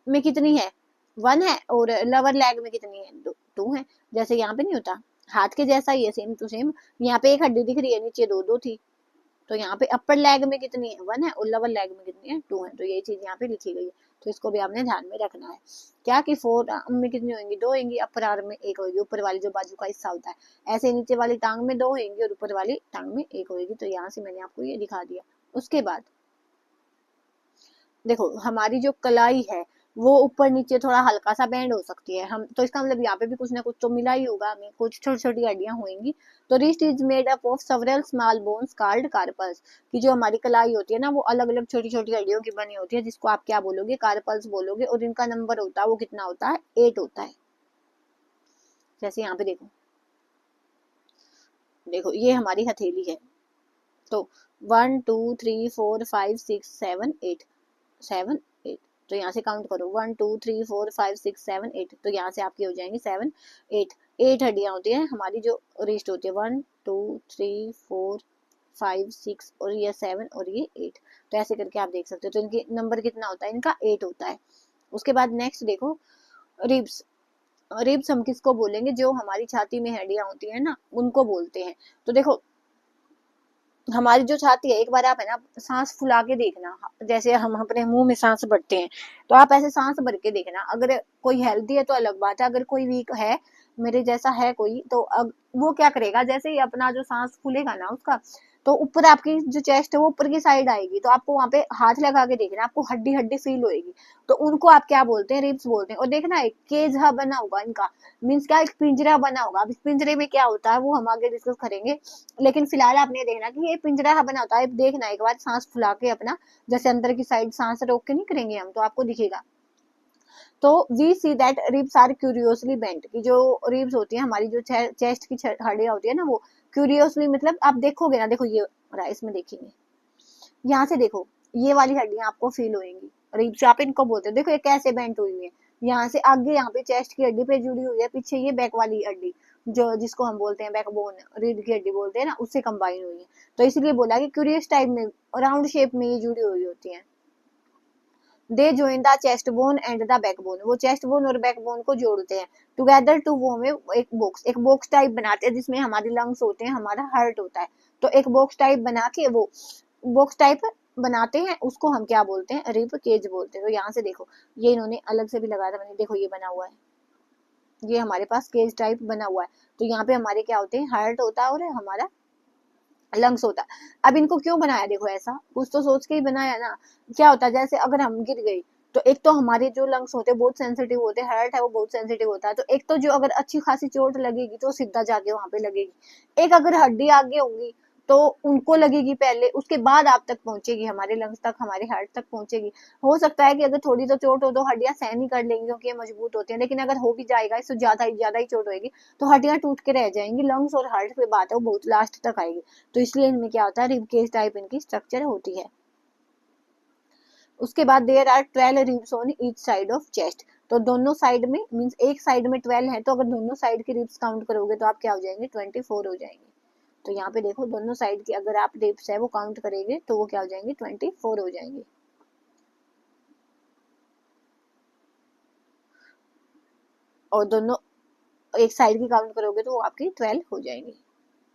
में कितनी है, 1 है, और लोअर लेग में कितनी है, 2 है। जैसे यहाँ पे नहीं होता, हाथ के जैसा ही है, सेम टू सेम। यहाँ पे एक हड्डी दिख रही है, नीचे 2 2 थी, तो यहाँ पे अपर लेग में कितनी है, 1 है, और लोअर लेग में कितनी है, 2 है। तो यही चीज यहाँ पे लिखी गई है, तो इसको भी आपने ध्यान में रखना है। क्या कि फोर आर्म में कितनी होंगी, 2 होंगी, अपर आर्म में 1 होगी, ऊपर वाली जो बाजू का हिस्सा होता है। ऐसे नीचे वाली टांग में 2 होंगी और ऊपर वाली टांग में 1 होगी। तो यहाँ से मैंने आपको ये दिखा दिया। उसके बाद देखो, हमारी जो कलाई है वो ऊपर नीचे थोड़ा हल्का सा बैंड हो सकती है, हम तो इसका मतलब यहाँ पे भी कुछ ना कुछ तो मिला ही होगा हमें, कुछ छोटी छोटी हड्डियां होंगी। तो wrist is made up of several small bones called carpals, कि जो हमारी कलाई होती है ना वो अलग अलग छोटी छोटी हड्डियों की बनी होती है, जिसको आप क्या बोलोगे, कार्पल्स बोलोगे। और इनका नंबर होता है वो कितना होता है, 8 होता है। जैसे यहाँ पे देखो, देखो ये हमारी हथेली है, तो 1 2 3 4 5 6 7 8, 7 8। तो यहाँ से काउंट करो, 1 2 3 4 5 6 7 8, तो यहाँ से आपकी हो जाएंगी 7 8। 8 हड्डियां होती है हमारी जो रिस्ट होती है, 1 2 3 4 5 6 और ये 7 और ये 8। तो ऐसे करके आप देख सकते हो। तो इनकी नंबर कितना होता है, इनका 8 होता है। उसके बाद नेक्स्ट देखो, रिब्स। रिब्स हम किसको बोलेंगे, जो हमारी छाती में हड्डियां होती है ना, उनको बोलते हैं। तो देखो, हमारी जो छाती है, एक बार आप है ना सांस फुला के देखना, जैसे हम अपने मुंह में सांस भरते हैं, तो आप ऐसे सांस भर के देखना। अगर कोई हेल्दी है तो अलग बात है, अगर कोई वीक है, मेरे जैसा है कोई, तो अब वो क्या करेगा, जैसे ही अपना जो सांस फूलेगा ना उसका, तो ऊपर आपकी जो चेस्ट है वो ऊपर की साइड आएगी, तो आपको वहां पे हाथ लगा के देखना, आपको हड्डी हड्डी फील होएगी। तो उनको आप क्या बोलते हैं, रिब्स बोलते हैं। और देखना एक केज हा बना होगा इनका, मीन्स क्या, एक पिंजरा बना होगा। अब इस पिंजरे में क्या होता है वो हम आगे डिस्कस करेंगे, लेकिन फिलहाल आपने देखना कि ये पिंजरा बना होता है। देखना एक बार सांस फुला के अपना, जैसे अंदर की साइड सांस रोक के नहीं करेंगे हम, तो आपको दिखेगा। तो we see that ribs are curiously bent, की जो रिब्स होती है हमारी, जो चेस्ट की हड्डियां होती है ना, वो क्यूरियोसली, मतलब आप देखोगे ना, देखो ये इसमें देखेंगे, यहाँ से देखो, ये वाली हड्डियां आपको फील होंगी, रिब्स आप इनको बोलते हैं। देखो ये कैसे बेंट हुई है, यहाँ से आगे यहाँ पे चेस्ट की हड्डी पे जुड़ी हुई है, पीछे ये बैक वाली हड्डी, जो जिसको हम बोलते हैं बैकबोन, रीढ़ की हड्डी बोलते हैं ना, उससे कंबाइन हुई है। तो इसलिए बोला कि क्यूरियस टाइप में, राउंड शेप में ये जुड़ी हुई होती है। They join the chest bone and the backbone, वो चेस्ट बोन और बैकबोन को जोड़ते हैं टुगेदर टू फॉर्म एक बॉक्स टाइप बनाते हैं, जिसमें हमारी लंग्स होते हैं, हमारा हार्ट होता है। तो एक बॉक्स टाइप बना के, वो बॉक्स टाइप बनाते हैं, उसको हम क्या बोलते हैं, रिब केज बोलते हैं। तो यहाँ से देखो, ये इन्होंने अलग से भी लगाया था मैंने, देखो ये बना हुआ है, ये हमारे पास केज टाइप बना हुआ है। तो यहाँ पे हमारे क्या होते हैं, हार्ट होता है और हमारा लंग्स होता है। अब इनको क्यों बनाया, देखो ऐसा कुछ तो सोच के ही बनाया ना। क्या होता है, जैसे अगर हम गिर गए, तो एक तो हमारे जो लंग्स होते हैं बहुत सेंसिटिव होते हैं, हार्ट है वो बहुत सेंसिटिव होता है, तो एक तो जो अगर अच्छी खासी चोट लगेगी तो सीधा जाके वहां पे लगेगी। एक अगर हड्डी आगे होंगी तो उनको लगेगी पहले, उसके बाद आप तक पहुंचेगी, हमारे लंग्स तक, हमारे हार्ट तक पहुंचेगी। हो सकता है कि अगर थोड़ी तो चोट हो तो हड्डियां सहन ही कर लेंगी, क्योंकि ये मजबूत होती है, लेकिन अगर हो भी जाएगा, इससे ज्यादा ही चोट होगी, तो हड्डियां टूट के रह जाएंगी। लंग्स और हार्ट पे बात है वो बहुत लास्ट तक आएगी। तो इसलिए इनमें क्या होता है, रिब केज टाइप इनकी स्ट्रक्चर होती है। उसके बाद there are 12 ribs on each side of chest, तो दोनों साइड में, मींस एक साइड में 12 है, तो अगर दोनों साइड की रिब्स काउंट करोगे तो आप क्या हो जाएंगे, 24 हो जाएंगे। तो यहाँ पे देखो, दोनों साइड की अगर आप रिब्स है वो काउंट करेंगे तो वो क्या हो जाएंगे, 24 हो जाएंगे। और दोनों एक साइड की काउंट करोगे तो वो आपकी 12 हो जाएंगी।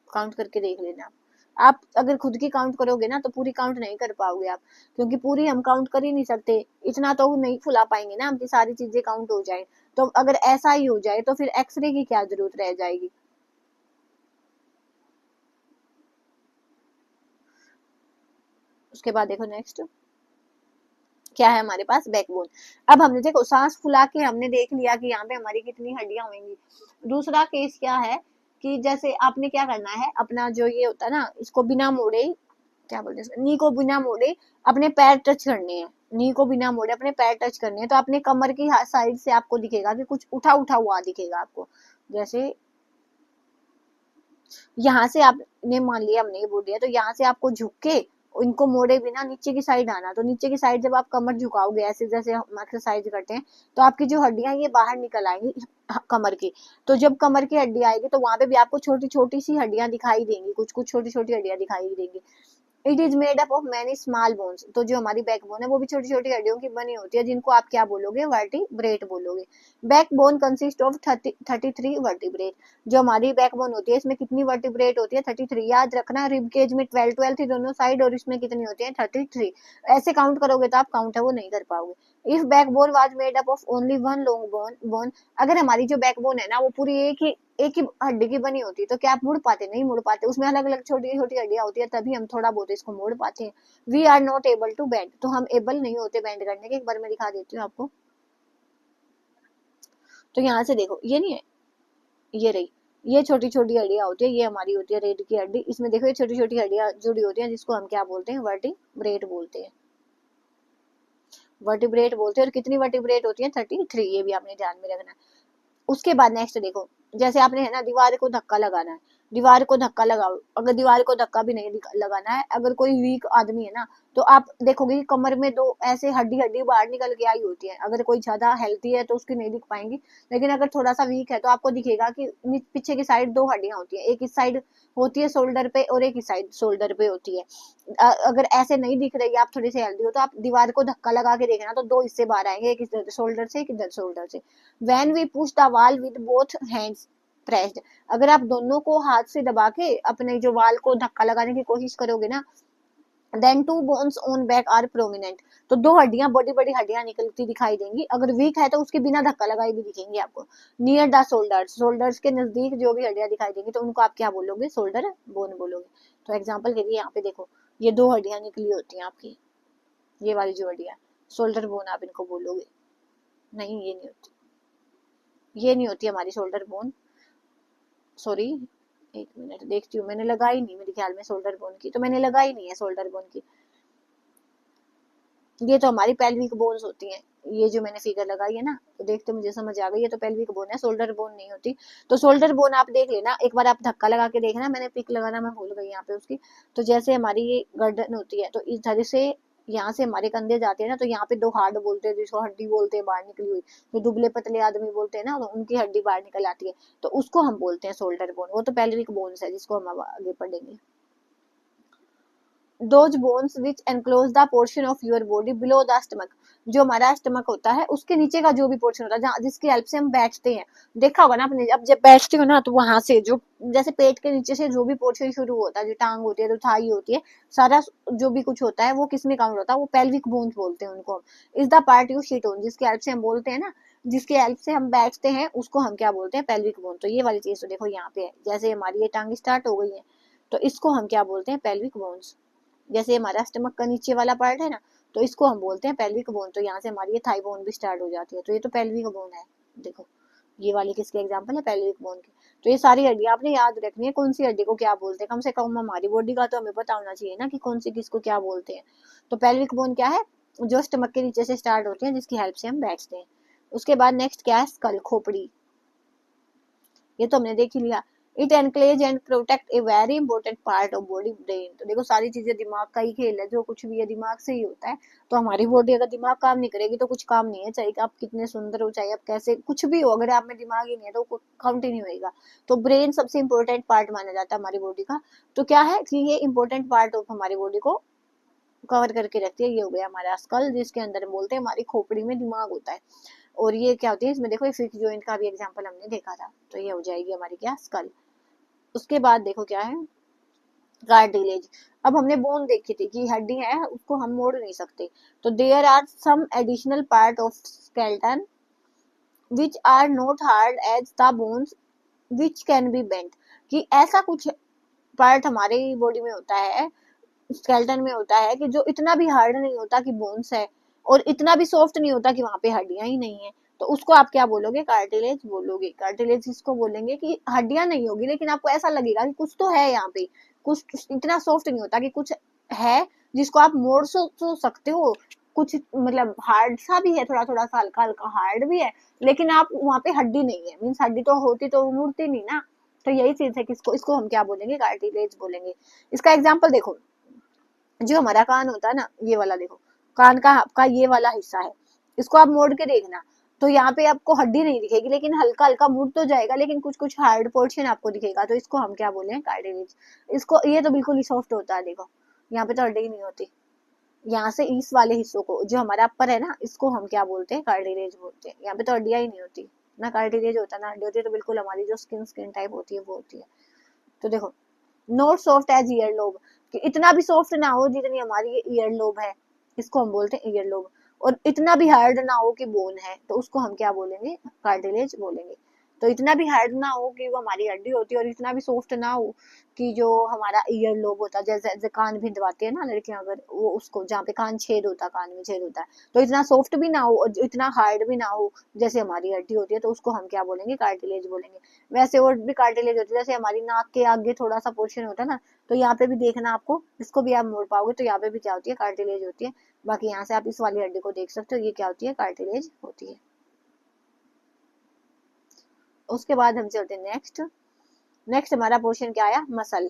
काउंट करके देख लेना। आप अगर खुद की काउंट करोगे ना तो पूरी काउंट नहीं कर पाओगे आप, क्योंकि पूरी हम काउंट कर ही नहीं सकते, इतना तो नहीं फुला पाएंगे ना हम कि सारी चीजें काउंट हो जाए। तो अगर ऐसा ही हो जाए तो फिर एक्सरे की क्या जरूरत रह जाएगी। उसके बाद देखो नेक्स्ट क्या है हमारे पास, बैकबोन। अब हमने देखो सांस फुला के हमने देख लिया कि यहाँ पे हमारी कितनी हड्डियां होंगी। दूसरा केस क्या है, कि जैसे आपने क्या करना है, अपना जो ये होता है ना, इसको बिना मोड़े, क्या बोलते हैं, नी को बिना मोड़े अपने पैर टच करने हैं, नी को बिना मोड़े अपने पैर टच करने हैं। तो अपने कमर की साइड से आपको दिखेगा कि कुछ उठा उठा हुआ दिखेगा आपको। जैसे यहाँ से आपने मान लिया, हमने ये बोल दिया, तो यहाँ से आपको झुक के इनको मोड़े बिना नीचे की साइड आना। तो नीचे की साइड जब आप कमर झुकाओगे ऐसे, जैसे हम एक्सरसाइज करते हैं, तो आपकी जो हड्डियां ये बाहर निकल आएंगी कमर की। तो जब कमर की हड्डी आएगी तो वहां पे भी आपको छोटी छोटी सी हड्डियां दिखाई देंगी, कुछ कुछ छोटी छोटी हड्डियां दिखाई देंगी। It is made up of many small bones, तो जो हमारी बैकबोन है वो भी छोटी छोटी हड्डियों की बनी होती है, जिनको आप क्या बोलोगे, वर्टिब्रेट बोलोगे। बैकबोन कंसिस्ट ऑफ 33 वर्टिब्रेट, जो हमारी बैकबोन होती है इसमें कितनी वर्टिब्रेट होती है, 33। याद रखना रिब केज में 12 थी दोनों साइड, और इसमें कितनी होती है, 33। ऐसे काउंट करोगे तो आप काउंट है वो नहीं कर पाओगे। If backbone was made up of only one long bone, अगर हमारी जो बैकबोन है ना वो पूरी एक ही हड्डी की बनी होती है तो क्या आप मुड़ पाते, नहीं मुड़ पाते, उसमें अलग अलग छोटी छोटी हड्डियां होती है, तभी हम थोड़ा बहुत इसको मोड़ पाते हैं। We are not able to bend, तो हम एबल नहीं होते बेंड करने के। एक बार मैं दिखा देती हूँ आपको। तो यहाँ से देखो, ये नहीं है, ये रही, ये छोटी छोटी हड्डियां होती है, ये हमारी होती है रीढ़ की हड्डी, इसमें देखो ये छोटी छोटी हड्डियां जुड़ी होती है, जिसको हम क्या बोलते हैं, वर्टिब्रेट बोलते हैं, वर्टिब्रेट बोलते हैं। और कितनी वर्टिब्रेट होती है, 33, ये भी आपने ध्यान में रखना है। उसके बाद नेक्स्ट देखो, जैसे आपने है ना दीवार को धक्का लगाना है, दीवार को धक्का लगाओ, अगर दीवार को धक्का भी नहीं लगाना है, अगर कोई वीक आदमी है ना, तो आप देखोगे कि कमर में दो ऐसे हड्डी हड्डी बाहर निकल के आई होती है। अगर कोई ज्यादा हेल्थी है तो उसकी नहीं दिख पाएंगी, लेकिन अगर थोड़ा सा वीक है तो आपको दिखेगा कि पीछे की साइड दो हड्डियां होती है, एक इस साइड होती है शोल्डर पे और एक इस साइड शोल्डर पे होती है। अगर ऐसे नहीं दिख रही, आप थोड़ी सी हेल्दी हो, तो आप दीवार को धक्का लगा के देखना, तो दो हिस्से बाहर आएंगे, एक इधर शोल्डर से, एक इधर शोल्डर से। When we push the wall with both hands pressed, अगर आप दोनों को हाथ से दबा के अपने जो वाल को धक्का लगाने की कोशिश करोगे ना, then two bones on back are prominent, तो दो हड्डियां, बड़ी बड़ी हड्डियां निकलती दिखाई देंगी। अगर वीक है तो उसके बिना धक्का लगाए भी दिखेंगी आपको। नियर द शोल्डर्स, शोल्डर्स के नजदीक जो भी हड्डियां दिखाई देंगी तो उनको आप क्या बोलोगे, शोल्डर बोन बोलोगे। तो एग्जाम्पल के लिए यहाँ पे देखो, ये दो हड्डियां निकली होती हैं आपकी, ये वाली जो हड्डियां, शोल्डर बोन आप इनको बोलोगे। नहीं, ये नहीं होती, ये नहीं होती हमारी शोल्डर बोन, सॉरी, एक मिनट देखती हूँ, मैंने लगाई नहीं मेरे ख्याल में शोल्डर बोन की, तो मैंने लगाई नहीं है शोल्डर बोन की। ये तो हमारी पेल्विक बोन्स होती हैं, ये जो मैंने फिगर लगाई है ना, तो देखते मुझे समझ आ गई, ये तो पेल्विक बोन है, शोल्डर बोन नहीं होती। तो शोल्डर बोन आप देख लेना, एक बार आप धक्का लगा के देखना, मैंने पिक लगाना मैं भूल गई यहाँ पे उसकी। तो जैसे हमारी ये गर्दन होती है, तो इस तरह से यहाँ से हमारे कंधे जाते हैं ना, तो यहाँ पे दो हार्ड बोलते हैं, जिसको हड्डी बोलते हैं बाहर निकली हुई, जो दुबले पतले आदमी बोलते हैं ना, तो उनकी हड्डी बाहर निकल आती है, तो उसको हम बोलते हैं शोल्डर बोन। वो तो पेल्विक बोन्स है, जिसको हम अब आगे पढ़ेंगे। those bones which enclose the portion of your body below the stomach, जो हमारा स्टमक होता है उसके नीचे का जो भी पोर्शन होता है, जहाँ जिसकी हेल्प से हम बैठते हैं, देखा होगा ना आपने, अब जब बैठते हो ना तो वहां से जो, जैसे पेट के नीचे से जो भी पोर्शन शुरू होता है, जो टांग होती है, जो थाई होती है, सारा जो भी कुछ होता है वो किस में काउंट होता है, वो पेल्विक बोन्स बोलते हैं उनको। Is the part you sit on, जिसकी हेल्प से हम बोलते हैं ना, जिसकी हेल्प से हम बैठते हैं, उसको हम क्या बोलते हैं, पेल्विक बोन। तो ये वाली चीज तो देखो यहाँ पे है, जैसे हमारी ये टांग स्टार्ट हो गई है, तो इसको हम क्या बोलते हैं, पेल्विक बोन्स। जैसे हमारा स्टमक का नीचे वाला पार्ट है ना, तो इसको हम बोलते हैं पेल्विक बोन। तो यहाँ से हमारी ये थाई बोन भी स्टार्ट हो जाती है, तो ये तो पेल्विक बोन है। देखो ये वाली किसके एग्जांपल है, पेल्विक बोन की। तो ये सारी हड्डियां आपने याद रखनी है, कौन सी हड्डी को क्या बोलते हैं, कम से कम हमारी बॉडी का तो हमें पता होना चाहिए ना कि कौन सी किसको क्या बोलते हैं। तो पेल्विक बोन क्या है, जो स्टमक के नीचे से स्टार्ट होती है, जिसकी हेल्प से हम बैठते हैं। उसके बाद नेक्स्ट क्या है, स्कल, खोपड़ी, ये तो हमने देख ही लिया। It encourage and protect a very important part of body, brain. तो देखो सारी चीजें दिमाग का ही खेल है, जो कुछ भी है दिमाग से ही होता है। तो हमारी बॉडी अगर दिमाग काम नहीं करेगी तो कुछ काम नहीं है, चाहे आप कितने सुंदर हो, चाहे आप कैसे कुछ भी हो, अगर आप में दिमाग ही नहीं है तो काउंट ही नहीं होगा। तो ब्रेन सबसे इंपॉर्टेंट पार्ट माना जाता है हमारी बॉडी का। तो क्या है कि ये इंपॉर्टेंट पार्ट ऑफ हमारी बॉडी को कवर करके रखती है। ये हो गया हमारा स्कल, जिसके अंदर बोलते हैं हमारी खोपड़ी में दिमाग होता है। और ये क्या होती है, इसमें देखो फिक्स जॉइंट का भी एग्जांपल हमने देखा था, तो ये हो जाएगी हमारी क्या, स्कल। उसके बाद देखो क्या है, कार्टिलेज। अब हमने बोन देखी थी कि हड्डी है, उसको हम मोड़ नहीं सकते। तो there are some additional part of skeleton which are not hard as the bones which can be bent, कि ऐसा कुछ पार्ट हमारे बॉडी में होता है, स्केलेटन में होता है, कि जो इतना भी हार्ड नहीं होता कि बोन्स है, और इतना भी सॉफ्ट नहीं होता कि वहां पे हड्डियां ही नहीं है। तो उसको आप क्या बोलोगे, कार्टिलेज बोलोगे। कार्टिलेज इसको बोलेंगे कि हड्डियां नहीं होगी, लेकिन आपको ऐसा लगेगा कि कुछ तो है यहाँ पे, कुछ इतना सॉफ्ट नहीं होता कि कुछ है जिसको आप मोड़ तो सकते हो, कुछ मतलब हार्ड सा भी है, थोड़ा थोड़ा सा हल्का हल्का हार्ड भी है, लेकिन आप वहां पे हड्डी नहीं है, मीन्स हड्डी तो होती तो मुड़ती नहीं ना। तो यही चीज है कि इसको हम क्या बोलेंगे, कार्टिलेज बोलेंगे। इसका एग्जाम्पल देखो, जो हमारा कान होता है ना, ये वाला देखो, कान का आपका ये वाला हिस्सा है, इसको आप मोड़ के देखना, तो यहाँ पे आपको हड्डी नहीं दिखेगी, लेकिन हल्का हल्का मुड़ तो जाएगा, लेकिन कुछ कुछ हार्ड पोर्शन आपको दिखेगा। तो इसको हम क्या बोले हैं, कार्टिलेज। इसको ये तो बिल्कुल ही सॉफ्ट होता है, देखो यहाँ पे तो हड्डी ही नहीं होती। यहाँ से इस वाले हिस्सों को जो हमारा अपर है ना, इसको हम क्या बोलते हैं, कार्टिलेज बोलते हैं। यहाँ पे तो हड्डियां ही नहीं होती, ना कार्टिलेज होता ना हड्डी होती है, तो बिल्कुल हमारी जो स्किन स्किन टाइप होती है वो होती है। तो देखो, not soft as ear lobe, कि इतना भी सॉफ्ट ना हो जितनी हमारी ईयर लोब है, इसको हम बोलते हैं ईयर लोब। और इतना भी हार्ड ना हो कि बोन है, तो उसको हम क्या बोलेंगे, कार्टिलेज बोलेंगे। तो इतना भी हार्ड ना हो कि वो हमारी हड्डी होती है, और इतना भी सॉफ्ट ना हो कि जो हमारा ईयर लोब होता है, जैसे जैसे कान भिदवाते हैं ना लड़कियां, अगर वो उसको जहाँ पे कान छेद होता है, कान में छेद होता है, तो इतना सॉफ्ट भी ना हो और इतना हार्ड भी ना हो जैसे हमारी हड्डी होती है, तो उसको हम क्या बोलेंगे, कार्टिलेज बोलेंगे। वैसे और भी कार्टिलेज होती है, जैसे हमारी नाक के आगे थोड़ा सा पोर्शन होता है ना, तो यहाँ पे भी देखना आपको, इसको भी आप मोड़ पाओगे, तो यहाँ पे भी क्या होती है, कार्टिलेज होती है। बाकी यहाँ से आप इस वाली हड्डी को देख सकते हो, ये क्या होती है, कार्टिलेज होती है। उसके बाद हम चलते हैं नेक्स्ट। नेक्स्ट हमारा पोर्शन क्या आया, मसल।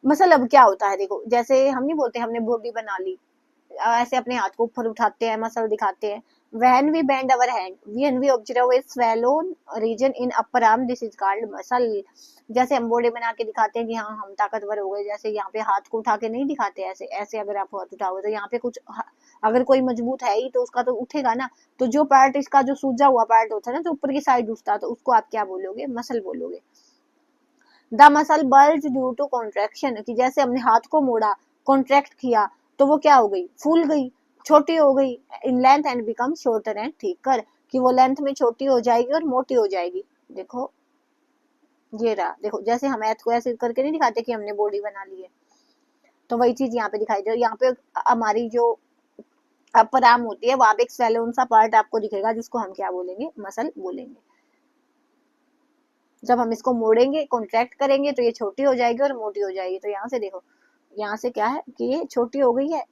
मसल अब क्या होता है, देखो जैसे हम नहीं बोलते हमने बॉडी बना ली, ऐसे अपने हाथ को ऊपर उठाते हैं, मसल दिखाते हैं। When we bend our hand, when we observe a swollen region in upper arm, this is called muscle। जैसे हम बॉडी बना के दिखाते हैं कि हाँ हम ताकतवर हो गए, जैसे यहाँ पे हाथ को उठा के नहीं दिखाते, ऐसे ऐसे अगर आप हाथ उठाओगे तो यहाँ पे कुछ अगर कोई मजबूत है ही तो उसका तो उठेगा ना। तो जो पार्ट इसका जो सूजा हुआ पार्ट होता है ना, जो ऊपर की साइड उठता है, तो उसको आप क्या बोलोगे, मसल बोलोगे। The muscle bulge due to contraction, कि जैसे हमने हाथ को मोड़ा, कॉन्ट्रैक्ट किया, तो वो क्या हो गई, फूल गई, छोटी हो गई, in length and become shorter and thicker, कि वो लेंथ में छोटी हो जाएगी और मोटी हो जाएगी। देखो ये रहा, देखो जैसे हम ऐथ को ऐसे करके नहीं दिखाते कि हमने बॉडी बना ली है, तो वही चीज यहाँ पे दिखाई दे। यहाँ पे हमारी जो अपर आर्म होती है, वहां पे एक स्वेलोन सा पार्ट आपको दिखेगा, जिसको हम क्या बोलेंगे, मसल बोलेंगे। जब हम इसको मोड़ेंगे, कॉन्ट्रैक्ट करेंगे, तो ये छोटी हो जाएगी और मोटी हो जाएगी। तो यहाँ से देखो, यहाँ से क्या है कि ये छोटी हो गई है,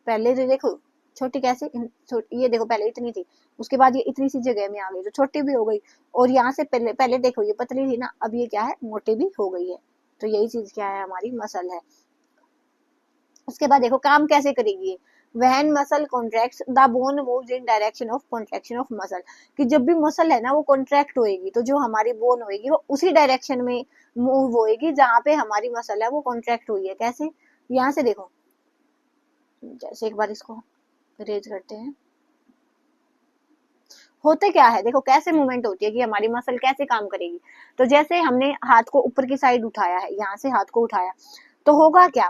पहले जो देखो छोटी कैसे, ये देखो पहले इतनी थी, उसके बाद ये इतनी सी जगह में आ गई, तो छोटी भी हो गई। और यहाँ से पहले पहले देखो ये पतली थी ना, अब ये क्या है, मोटी भी हो गई है। तो यही चीज क्या है, हमारी मसल है। उसके बाद देखो काम कैसे करेगी, when muscle contracts the bone moves in direction of contraction of muscle, कि जब भी मसल है ना वो कॉन्ट्रैक्ट होएगी, तो जो हमारी बोन होएगी वो उसी डायरेक्शन में मूव होएगी जहां पे हमारी मसल है वो कॉन्ट्रैक्ट हुई है। कैसे, यहाँ से देखो, जैसे एक बार इसको रेज करते हैं, होते क्या है, देखो कैसे मूवमेंट होती है कि हमारी मसल कैसे काम करेगी। तो जैसे हमने हाथ को ऊपर की साइड उठाया है, यहाँ से हाथ को उठाया, तो होगा क्या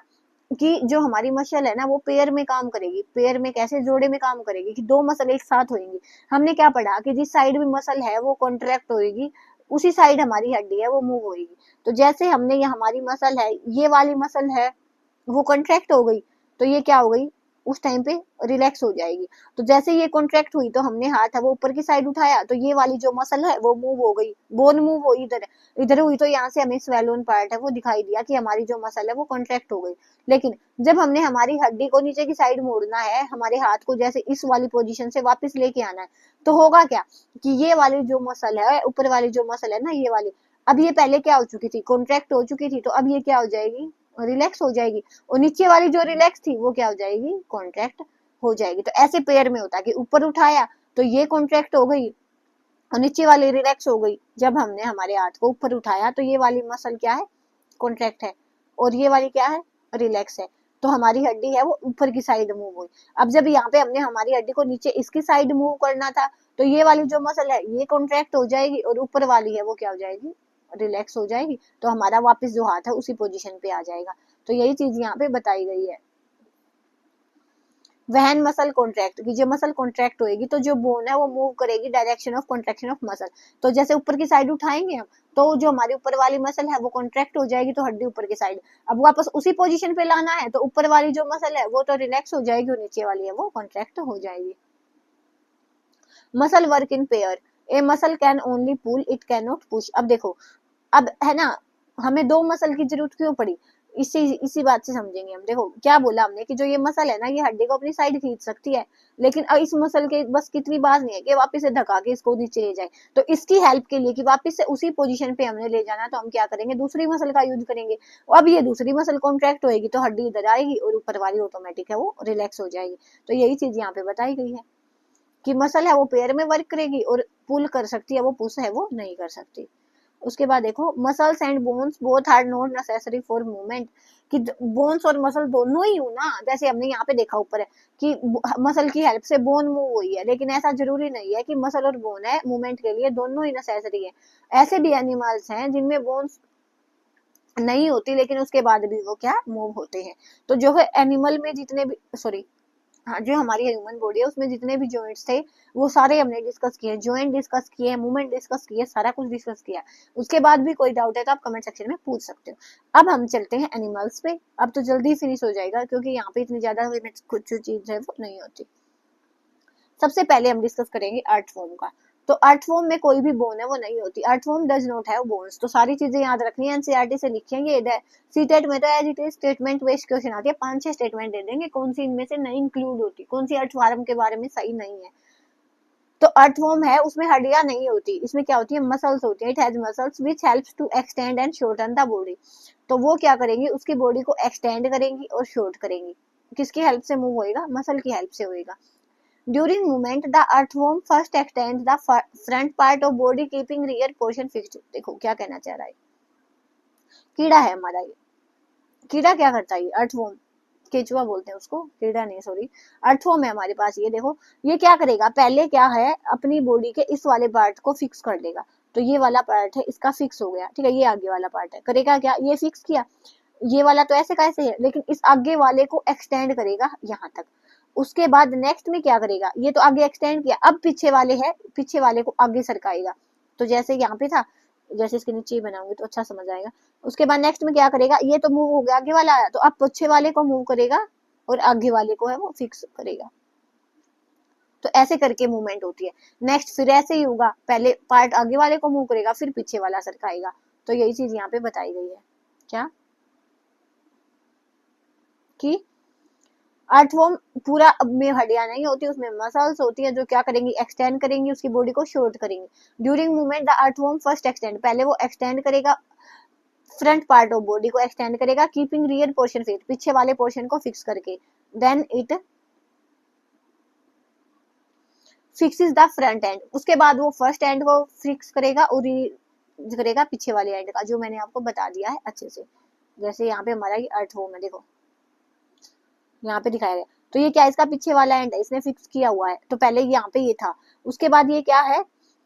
कि जो हमारी मसल है ना वो पेयर में काम करेगी। पेयर में कैसे, जोड़े में काम करेगी, कि दो मसल एक साथ होंगी। हमने क्या पढ़ा कि जिस साइड में मसल है वो कॉन्ट्रैक्ट होगी, उसी साइड हमारी हड्डी है वो मूव होगी। तो जैसे हमने ये हमारी मसल है, ये वाली मसल है वो कॉन्ट्रैक्ट हो गई, तो ये क्या हो गई, उस टाइम पे रिलैक्स हो जाएगी। तो जैसे ये कॉन्ट्रैक्ट हुई, तो हमने हाथ है वो ऊपर की साइड उठाया, तो ये वाली जो मसल है वो मूव हो गई, बोन मूव हो इधर इधर हुई, तो यहाँ से हमें स्वेलोन पार्ट है वो दिखाई दिया कि हमारी जो मसल है वो कॉन्ट्रैक्ट हो गई। लेकिन जब हमने हमारी हड्डी को नीचे की साइड मोड़ना है, हमारे हाथ को जैसे इस वाली पोजीशन से वापस लेके आना है, तो होगा क्या कि ये वाली जो मसल है, ऊपर वाली जो मसल है ना, ये वाली, अब ये पहले क्या हो चुकी थी, कॉन्ट्रैक्ट हो चुकी थी, तो अब ये क्या हो जाएगी, रिलैक्स हो जाएगी। और नीचे वाली जो रिलैक्स थी वो क्या हो जाएगी, कॉन्ट्रैक्ट हो जाएगी। तो ऐसे पेयर में होता है कि ऊपर उठाया तो ये कॉन्ट्रैक्ट हो गई और नीचे वाली रिलैक्स हो गई। जब हमने हमारे हाथ को ऊपर उठाया तो ये वाली मसल क्या है, कॉन्ट्रैक्ट है, और ये वाली क्या है, रिलैक्स है। तो हमारी हड्डी है वो ऊपर की साइड मूव हुई। अब जब यहाँ पे हमने हमारी हड्डी को नीचे इसकी साइड मूव करना था, तो ये वाली जो मसल है ये कॉन्ट्रैक्ट हो जाएगी और ऊपर वाली है वो क्या हो जाएगी, रिलैक्स हो जाएगी। तो हमारा वापस जो हाथ है उसी पोजीशन पे आ जाएगा। तो यही चीज यहाँ पे बताई गई है। वहन मसल कॉन्ट्रैक्ट, की जो मसल कॉन्ट्रैक्ट होएगी तो जो बोन है वो मूव करेगी direction of contraction of muscle. तो जैसे ऊपर की साइड उठाएंगे हम, तो जो हमारी ऊपर वाली मसल है वो कॉन्ट्रैक्ट हो जाएगी, तो हड्डी ऊपर की साइड, अब वापस उसी पोजीशन पे लाना है, तो ऊपर वाली जो मसल है वो तो रिलैक्स हो जाएगी और नीचे वाली है वो कॉन्ट्रैक्ट हो जाएगी। Muscle work in pair, a muscle can only pull, it can not push. अब देखो, अब है ना, हमें दो मसल की जरूरत क्यों पड़ी, इसी बात से समझेंगे हम। देखो क्या बोला हमने कि जो ये मसल है ना ये हड्डी को अपनी साइड खींच सकती है, लेकिन अब इस मसल के बस कितनी बात नहीं है कि वापस से धका के इसको नीचे ले जाए। तो इसकी हेल्प के लिए कि वापस से उसी पोजीशन पे हमने ले जाना, तो हम क्या करेंगे, दूसरी मसल का यूज करेंगे। अब ये दूसरी मसल कॉन्ट्रैक्ट होएगी तो हड्डी इधर आएगी और ऊपर वाली ऑटोमेटिक है वो रिलैक्स हो जाएगी। तो यही चीज यहाँ पे बताई गई है कि मसल है वो पेयर में वर्क करेगी और पुल कर सकती है, वो पुश है वो नहीं कर सकती। उसके बाद देखो muscles and bones both are not necessary for movement, कि बोन्स और मसल दोनों ही हो ना, जैसे हमने यहाँ पे देखा ऊपर है कि मसल की हेल्प से बोन मूव हुई है, लेकिन ऐसा जरूरी नहीं है कि मसल और बोन है मूवमेंट के लिए, दोनों ही नेसेसरी है। ऐसे भी एनिमल्स हैं जिनमें बोन्स नहीं होती लेकिन उसके बाद भी वो क्या मूव होते हैं। तो जो है एनिमल में जितने भी, सॉरी हाँ, जो हमारी ह्यूमन बॉडी है उसमें जितने भी जॉइंट्स थे वो सारे हमने डिस्कस किए, जॉइंट डिस्कस किए, मूवमेंट डिस्कस किए, सारा कुछ डिस्कस किया। उसके बाद भी कोई डाउट है तो आप कमेंट सेक्शन में पूछ सकते हो। अब हम चलते हैं एनिमल्स पे। अब तो जल्दी फिनिश हो जाएगा क्योंकि यहाँ पे इतनी ज्यादा कुछ चीज है वो नहीं होती। सबसे पहले हम डिस्कस करेंगे अर्थवॉर्म का। तो अर्थवॉर्म में कोई भी बोन है वो नहीं होती, earthworm does not have bones. तो सारी चीजें याद रखनी है, एनसीईआरटी से लिखेंगे। सीटेट में तो as it is statement based question आती है, 5-6 स्टेटमेंट दे देंगे कौन सी इनमें से नहीं इंक्लूड होती, कौन सी अर्थवॉर्म के बारे में सही नहीं है। तो अर्थवॉर्म है उसमें हड्डियां नहीं होती, इसमें क्या होती है मसल्स होती है। It has muscles which helps to extend and shorten the body. तो वो क्या करेंगी, उसकी बॉडी को एक्सटेंड करेंगी और शॉर्ट करेंगी। किसकी हेल्प से मूव होएगा, मसल की हेल्प से होएगा। During movement, the earthworm first extends the front part of body, keeping rear portion fixed. देखो क्या कहना चाह रहा है, कीड़ा है हमारा ये। कीड़ा क्या करता है, अर्थवॉर्म, केचुआ बोलते हैं उसको, कीड़ा नहीं सॉरी, अर्थवॉर्म है हमारे पास। ये देखो ये क्या करेगा, पहले क्या है अपनी बॉडी के इस वाले पार्ट को फिक्स कर देगा। तो ये वाला पार्ट है इसका फिक्स हो गया, ठीक है, ये आगे वाला पार्ट है, करेगा क्या, ये फिक्स किया। ये वाला तो ऐसे कैसे है, लेकिन इस आगे वाले को एक्सटेंड करेगा यहाँ तक। उसके बाद नेक्स्ट में क्या करेगा, ये तो आगे एक्सटेंड किया, अब पीछे वाले है, पीछे वाले को आगे सरकाएगा। तो जैसे यहाँ पे था, जैसे इसके नीचे ही बनाऊंगी तो अच्छा समझ आएगा। उसके बाद नेक्स्ट में क्या करेगा, ये तो मूव हो गया, आगे वाला आया तो अब पीछे वाले को मूव करेगा और आगे वाले को है वो फिक्स करेगा। तो ऐसे करके मूवमेंट होती है। नेक्स्ट फिर ऐसे ही होगा, पहले पार्ट आगे वाले को मूव करेगा फिर पीछे वाला सरकाएगा। तो यही चीज यहाँ पे बताई गई है क्या, कि अर्थवॉर्म पूरा में हड्डियां नहीं होती, उसमें मसल्स होती है जो क्या करेंगी, एक्सटेंड करेंगी उसकी बॉडी को, शॉर्ट करेंगी। During movement the earthworm first extend, पहले वो एक्सटेंड करेगा फ्रंट पार्ट ऑफ बॉडी को एक्सटेंड करेगा, कीपिंग रियर पोर्शन फिक्स, पीछे वाले पोर्शन को फिक्स करके। Then it fixes the front end, उसके बाद वो फर्स्ट एंड को फिक्स करेगा और करेगा पीछे वाले एंड का, जो मैंने आपको बता दिया है अच्छे से। जैसे यहाँ पे हमारा ये अर्थवॉर्म है, देखो यहाँ पे दिखाया गया। तो ये क्या, इसका पीछे वाला एंड है, इसने फिक्स किया हुआ है। तो पहले यहाँ पे ये था, उसके बाद ये क्या है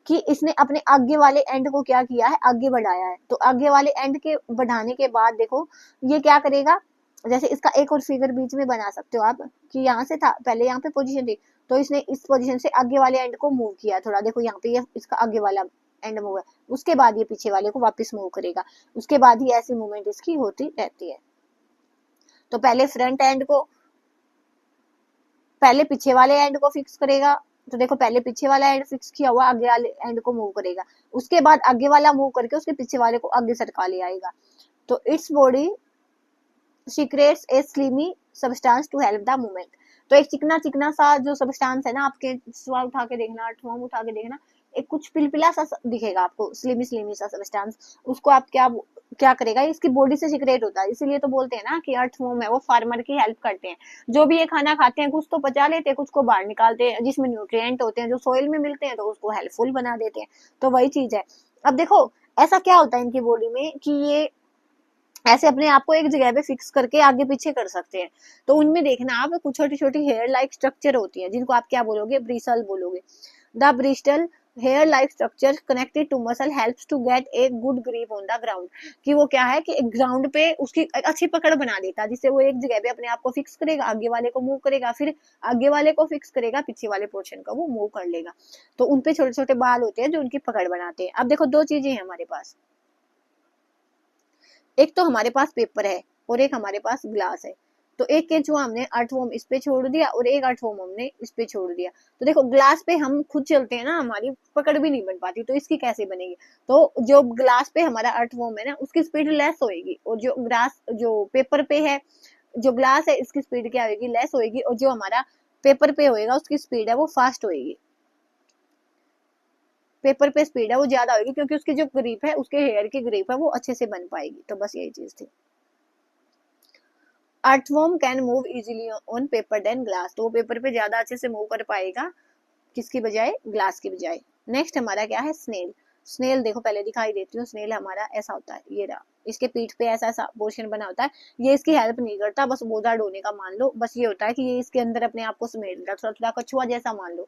कि इसने अपने आगे वाले एंड को क्या किया है, आगे बढ़ाया है। तो आगे वाले एंड के बढ़ाने के बाद देखो ये क्या करेगा, जैसे इसका एक और फिगर बीच में बना सकते हो आप, कि यहाँ से था पहले, यहाँ पे पोजीशन थी तो इसने इस पोजीशन से आगे वाले एंड को मूव किया थोड़ा, देखो यहाँ पे ये इसका आगे वाला एंड मूव है, उसके बाद ये पीछे वाले को वापस मूव करेगा। उसके बाद ही ऐसी मूवमेंट इसकी होती रहती है। तो पहले फ्रंट एंड को, पहले पीछे वाले एंड को फिक्स करेगा। तो देखो पहले पीछे वाला एंड फिक्स किया हुआ, आगे वाले एंड को मूव करेगा। उसके बाद आगे वाला मूव करके उसके पीछे वाले को आगे सरका ले आएगा। तो its body secretes a slimy substance to help the movement. तो एक चिकना चिकना सा जो सब्सटेंस है ना, आपके स्वाद उठा के देखना, अर्थवॉर्म उठा के देखना, एक कुछ पिलपिला सा दिखेगा आपको, स्लिमी स्लिमी सा सब्सटेंस, उसको आप क्या क्या करेगा, इसकी बॉडी से सीक्रेट होता है। इसीलिए तो बोलते हैं ना कि अर्थवॉर्म है वो फार्मर की हेल्प करते हैं। जो भी ये खाना खाते हैं कुछ तो पचा लेते हैं, कुछ को बाहर निकालते हैं, जिसमें न्यूट्रिएंट होते हैं जो सोइल में मिलते हैं तो उसको हेल्पफुल बना देते हैं। तो वही चीज है। अब देखो ऐसा क्या होता है इनकी बॉडी में कि ये ऐसे अपने आप को एक जगह पे फिक्स करके आगे पीछे कर सकते हैं। तो उनमें देखना आप कुछ छोटी छोटी हेयर लाइक स्ट्रक्चर होती है, जिनको आप क्या बोलोगे, ब्रिसल बोलोगे। The bristle hair like structure connected to muscle helps to get a good grip on the ground, कि वो क्या है कि ग्राउंड पे उसकी अच्छी पकड़ बना देता है, जिससे वो एक जगह पे अपने आप को फिक्स करेगा, आगे वाले को मूव करेगा, फिर आगे वाले को फिक्स करेगा, पीछे वाले पोर्शन का वो मूव कर लेगा। तो उनपे छोटे छोटे बाल होते हैं जो उनकी पकड़ बनाते हैं। अब देखो दो चीजें हैं हमारे पास, एक तो हमारे पास पेपर है और एक हमारे पास ग्लास है। तो एक केंचुआ हमने अर्थवॉर्म इस पे छोड़ दिया और एक अर्थवॉर्म हमने इस पे छोड़ दिया। तो देखो ग्लास पे हम खुद चलते हैं ना, हमारी पकड़ भी नहीं बन पाती, तो इसकी कैसे बनेगी। तो जो ग्लास पे हमारा अर्थवॉर्म है ना उसकी स्पीड लेस होएगी, और जो ग्लास जो पेपर पे है, जो ग्लास है इसकी स्पीड क्या होगी, लेस होएगी, और जो हमारा पेपर पे होएगा उसकी स्पीड है वो फास्ट होएगी। पेपर पे स्पीड है वो ज्यादा होगी क्योंकि उसकी जो ग्रिप है, उसके हेयर की ग्रिप है वो अच्छे से बन पाएगी। तो बस यही चीज थी। Earthworm can move easily on paper than glass, तो वो पेपर पे ज्यादा अच्छे से मूव कर पाएगा किसकी बजाय, ग्लास की बजाय। नेक्स्ट हमारा क्या है, स्नेल। स्नेल देखो पहले दिखाई देती हूँ, स्नेल हमारा ऐसा होता है, ये रहा, इसके पीठ पे ऐसा ऐसा पोर्शन बना होता है, ये इसकी हेल्प नहीं करता, बस बोझा ढोने का मान लो, बस ये होता है कि ये इसके अंदर अपने आप को समेट रहा, थोड़ा थोड़ा कछुआ जैसा मान लो,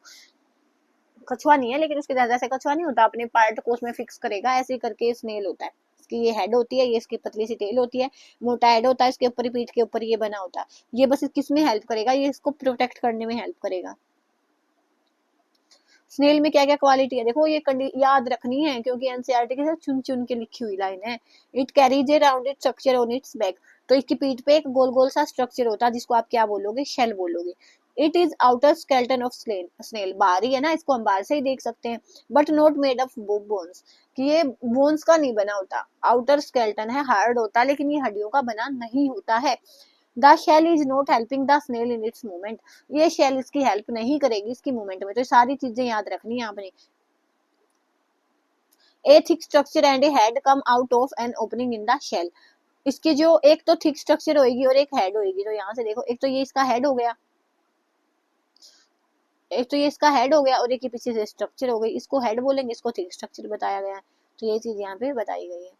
कछुआ नहीं है लेकिन उसके जैसे कछुआ नहीं होता, अपने पार्ट को उसमें फिक्स करेगा, ऐसे करके स्नेल होता है। इसकी ये हेड होती है, ये इसकी पतली सी टेल होती है, मोटा हेड होता है, इसके ऊपर पीठ के ऊपर ये बना होता है, ये बस किस में हेल्प करेगा, ये इसको प्रोटेक्ट करने में हेल्प करेगा। स्नेल में क्या क्या क्वालिटी है देखो, ये याद रखनी है क्योंकि एनसीईआरटी के साथ चुन चुन के लिखी हुई लाइन है। It carries A rounded structure on it's back, तो इसकी पीठ पे एक गोल गोल सा स्ट्रक्चर होता है जिसको आप क्या बोलोगे, शेल बोलोगे। It is outer skeleton of snail, बाहरी है ना, इसको हम बाहर से ही देख सकते हैं, but not made of bones, कि ये बोन्स का नहीं बना होता, आउटर स्केल्टन है, हार्ड होता है, लेकिन ये हड्डियों का बना नहीं होता है। The shell is not helping the snail in its movement, ये शेल इसकी हेल्प नहीं करेगी इसकी मूवमेंट में, तो सारी चीजें याद रखनी है आपने। A thick structure and a head come out of an opening in the shell, इसकी जो एक तो थिक स्ट्रक्चर होगी और एक हेड होगी, तो यहाँ से देखो, एक तो ये इसका हेड हो गया, एक तो ये इसका हेड हो गया और एक पीछे से स्ट्रक्चर हो गई, इसको हेड बोलेंगे, इसको थिक स्ट्रक्चर बताया गया है, तो ये चीज यहाँ पे बताई गई है।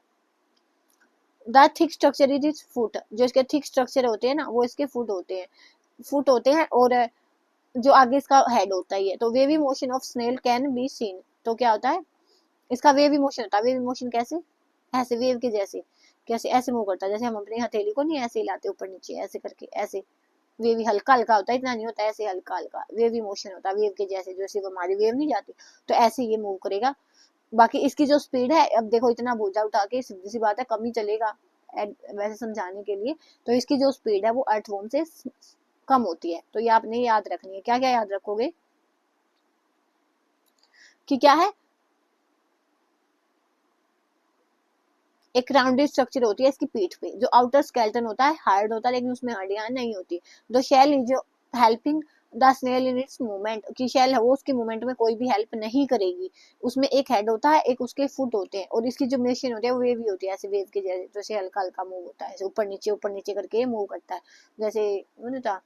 The thick structure is it's foot, जो इसके थिक स्ट्रक्चर होते हैं ना वो इसके फुट होते हैं और जो आगे इसका हेड होता ही है। तो wavy motion of snail can be seen, तो क्या होता है, इसका वेवी मोशन होता है, वेवी मोशन कैसे, ऐसे वेव के जैसे, कैसे ऐसे मूव करता है, जैसे हम अपनी हथेली को नहीं ऐसे हिलाते ऊपर नीचे ऐसे करके, ऐसे वेवी हल्का हल्का होता है, इतना नहीं होता है, ऐसे हल्का हल्का वेवी मोशन होता है, वेव के जैसे, जैसे हमारी वेव नहीं जाती, तो ऐसे ये मूव करेगा। बाकी इसकी जो स्पीड है, अब देखो इतना बोझा उठा के सीधी सी बात है कम ही चलेगा वैसे समझाने के लिए, तो इसकी जो स्पीड है वो अर्थवॉर्म से कम होती है, तो ये आपने याद रखनी है। क्या क्या याद रखोगे कि क्या है, एक राउंडेड स्ट्रक्चर होती है इसकी पीठ पे, जो आउटर स्केलेटन होता है हार्ड होता है लेकिन उसमें हड्डियां नहीं होती। The shell is helping the snail in its movement, की शेल है वो उसकी मूवमेंट में कोई भी हेल्प नहीं करेगी, उसमें एक हेड होता है, एक उसके फुट होते हैं, और इसकी जो मशीन होती है वो वेव होती है, ऐसे वेव के जैसे हल्का हल्का मूव होता है, ऊपर नीचे करके मूव करता है, जैसे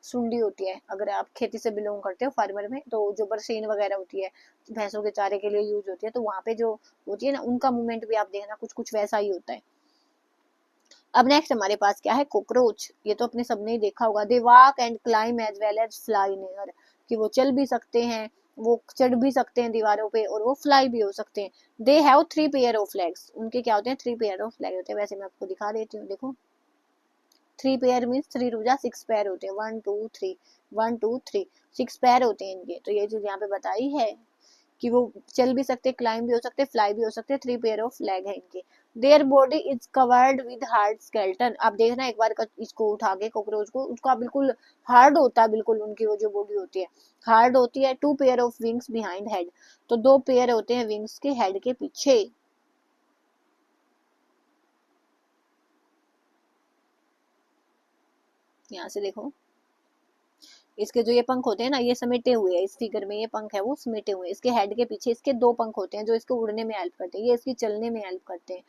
सुंडी होती है, अगर आप खेती से बिलोंग करते हो फार्मर में, तो जो बरसीन वगैरह होती है भैंसों के चारे के लिए यूज होती है, तो वहां पे जो होती है ना उनका मूवमेंट भी आप देखना कुछ कुछ वैसा ही होता है। अब नेक्स्ट हमारे पास क्या है, कॉकरोच, ये तो अपने सबने ही देखा होगा। They walk and climb as well as fly in air, कि वो चल भी सकते हैं, वो चढ़ भी सकते हैं दीवारों पे, और वो फ्लाई भी हो सकते हैं। They have 3 pair of legs, उनके क्या होते हैं, 3 पेयर ऑफ लेग होते हैं, वैसे मैं आपको दिखा देती हूँ, देखो 3 पेयर मीन्स 3 रुजा 6 पैर होते हैं, 1 2 3 1 2 3 6 पैर होते हैं इनके, तो ये चीज यहाँ पे बताई है कि वो चल भी सकते, क्लाइम भी हो सकते, फ्लाई भी हो सकते, 3 पेयर ऑफ लेग है इनके। Their body is covered with hard skeleton, आप देखना एक बार इसको उठा के कॉकरोच को, उसका बिल्कुल हार्ड होता है, बिल्कुल उनकी वो जो बॉडी होती है हार्ड होती है। 2 pair of wings behind head, तो 2 पेयर होते हैं विंग्स के हेड के पीछे। यहाँ से देखो, इसके जो ये पंख होते हैं ना ये समेटे हुए हैं, इस फिगर में ये पंख है वो समेटे हुए हैं, इसके हेड के पीछे इसके 2 पंख होते हैं जो इसको उड़ने में हेल्प करते हैं, ये इसकी चलने में हेल्प करते हैं।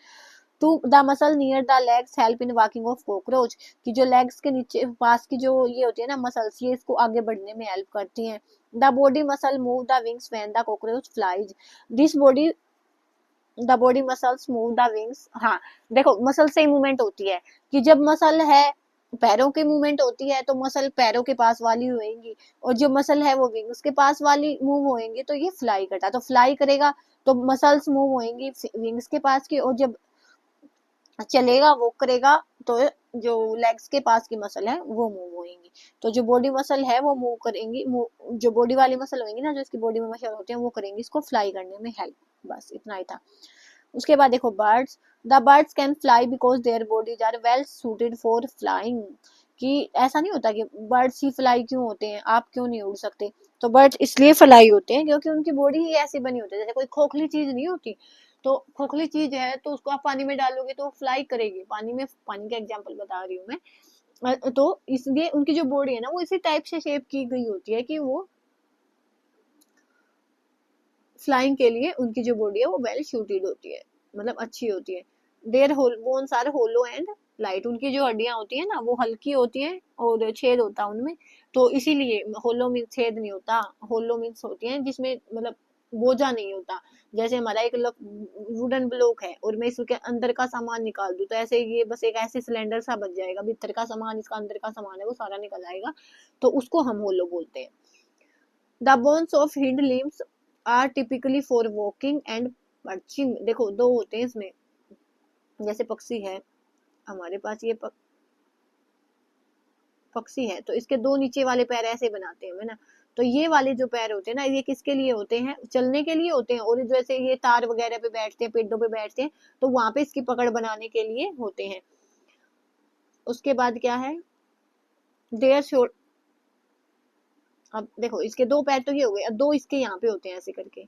To the muscle near the legs help in walking of cockroach, की जो लेग्स के नीचे पास की जो ये होती है ना मसल्स, ये इसको आगे बढ़ने में हेल्प करती हैं। The body muscle move the wings when the cockroach flies, this body the body muscles move the wings, हाँ देखो मसल से ही मूवमेंट होती है, कि जब मसल है पैरों की मूवमेंट होती है तो मसल पैरों के पास वाली होएंगी, और जो मसल है वो विंग्स के पास वाली मूव होएंगी, तो ये फ्लाई करता है, तो फ्लाई करेगा तो मसल्स मूव होएंगी विंग्स के पास की, और जब चलेगा वो करेगा तो जो लेग्स के पास की मसल है वो मूव होएंगी, तो जो बॉडी मसल है वो मूव करेंगी, जो बॉडी वाली मसल होंगी ना जो इसकी बॉडी में मसल होती है वो करेंगी इसको फ्लाई करने में हेल्प, बस इतना ही था। उसके बाद देखो birds, the birds can fly because their bodies are well suited for flying, कि ऐसा नहीं होता कि बर्ड्स ही फ्लाई क्यों होते हैं, आप क्यों नहीं उड़ सकते, तो बर्ड्स इसलिए फ्लाई होते हैं क्योंकि उनकी बॉडी ही ऐसी बनी होती है, जैसे कोई खोखली चीज नहीं होती, तो खोखली चीज है तो उसको आप पानी में डालोगे तो फ्लाई करेगी, पानी में, पानी का एग्जांपल बता रही हूँ मैं, तो इसलिए उनकी जो बॉडी है ना वो इसी टाइप से शेप की गई होती है कि वो फ्लाइंग के लिए उनकी जो बॉडी है वो वेल सूटेड होती है, मतलब अच्छी होती है। Their bones are hollow and light, उनकी जो हड्डियां होती है ना वो हल्की होती हैं और छेद होता है उनमें, तो इसीलिए होलो मीन्स छेद नहीं होता, होलो मीन्स होती है जिसमें मतलब बोझा नहीं होता। जैसे हमारा एक वुडन ब्लॉक है और मैं इसके अंदर का सामान निकाल दूं, तो ऐसे ये बस एक ऐसे सिलेंडर सा बच जाएगा, भीतर का सामान, इसका अंदर का सामान है वो सारा निकल आएगा, तो उसको हम होलो बोलते हैं। The bones of hind limbs are typically for walking and perching. देखो दो होते हैं इसमें, जैसे पक्षी है हमारे पास, ये पक्षी है तो इसके दो नीचे वाले पैर ऐसे बनाते हैं ना, तो ये वाले जो पैर होते हैं ना, ये किसके लिए होते हैं, चलने के लिए होते हैं। और जैसे ये तार वगैरह पे बैठते हैं, पेड़ों पे बैठते हैं, तो वहां पे इसकी पकड़ बनाने के लिए होते हैं। उसके बाद क्या है, देयर शोल्डर। अब देखो इसके दो पैर तो ये हो गए, अब दो इसके यहाँ पे होते हैं ऐसे करके,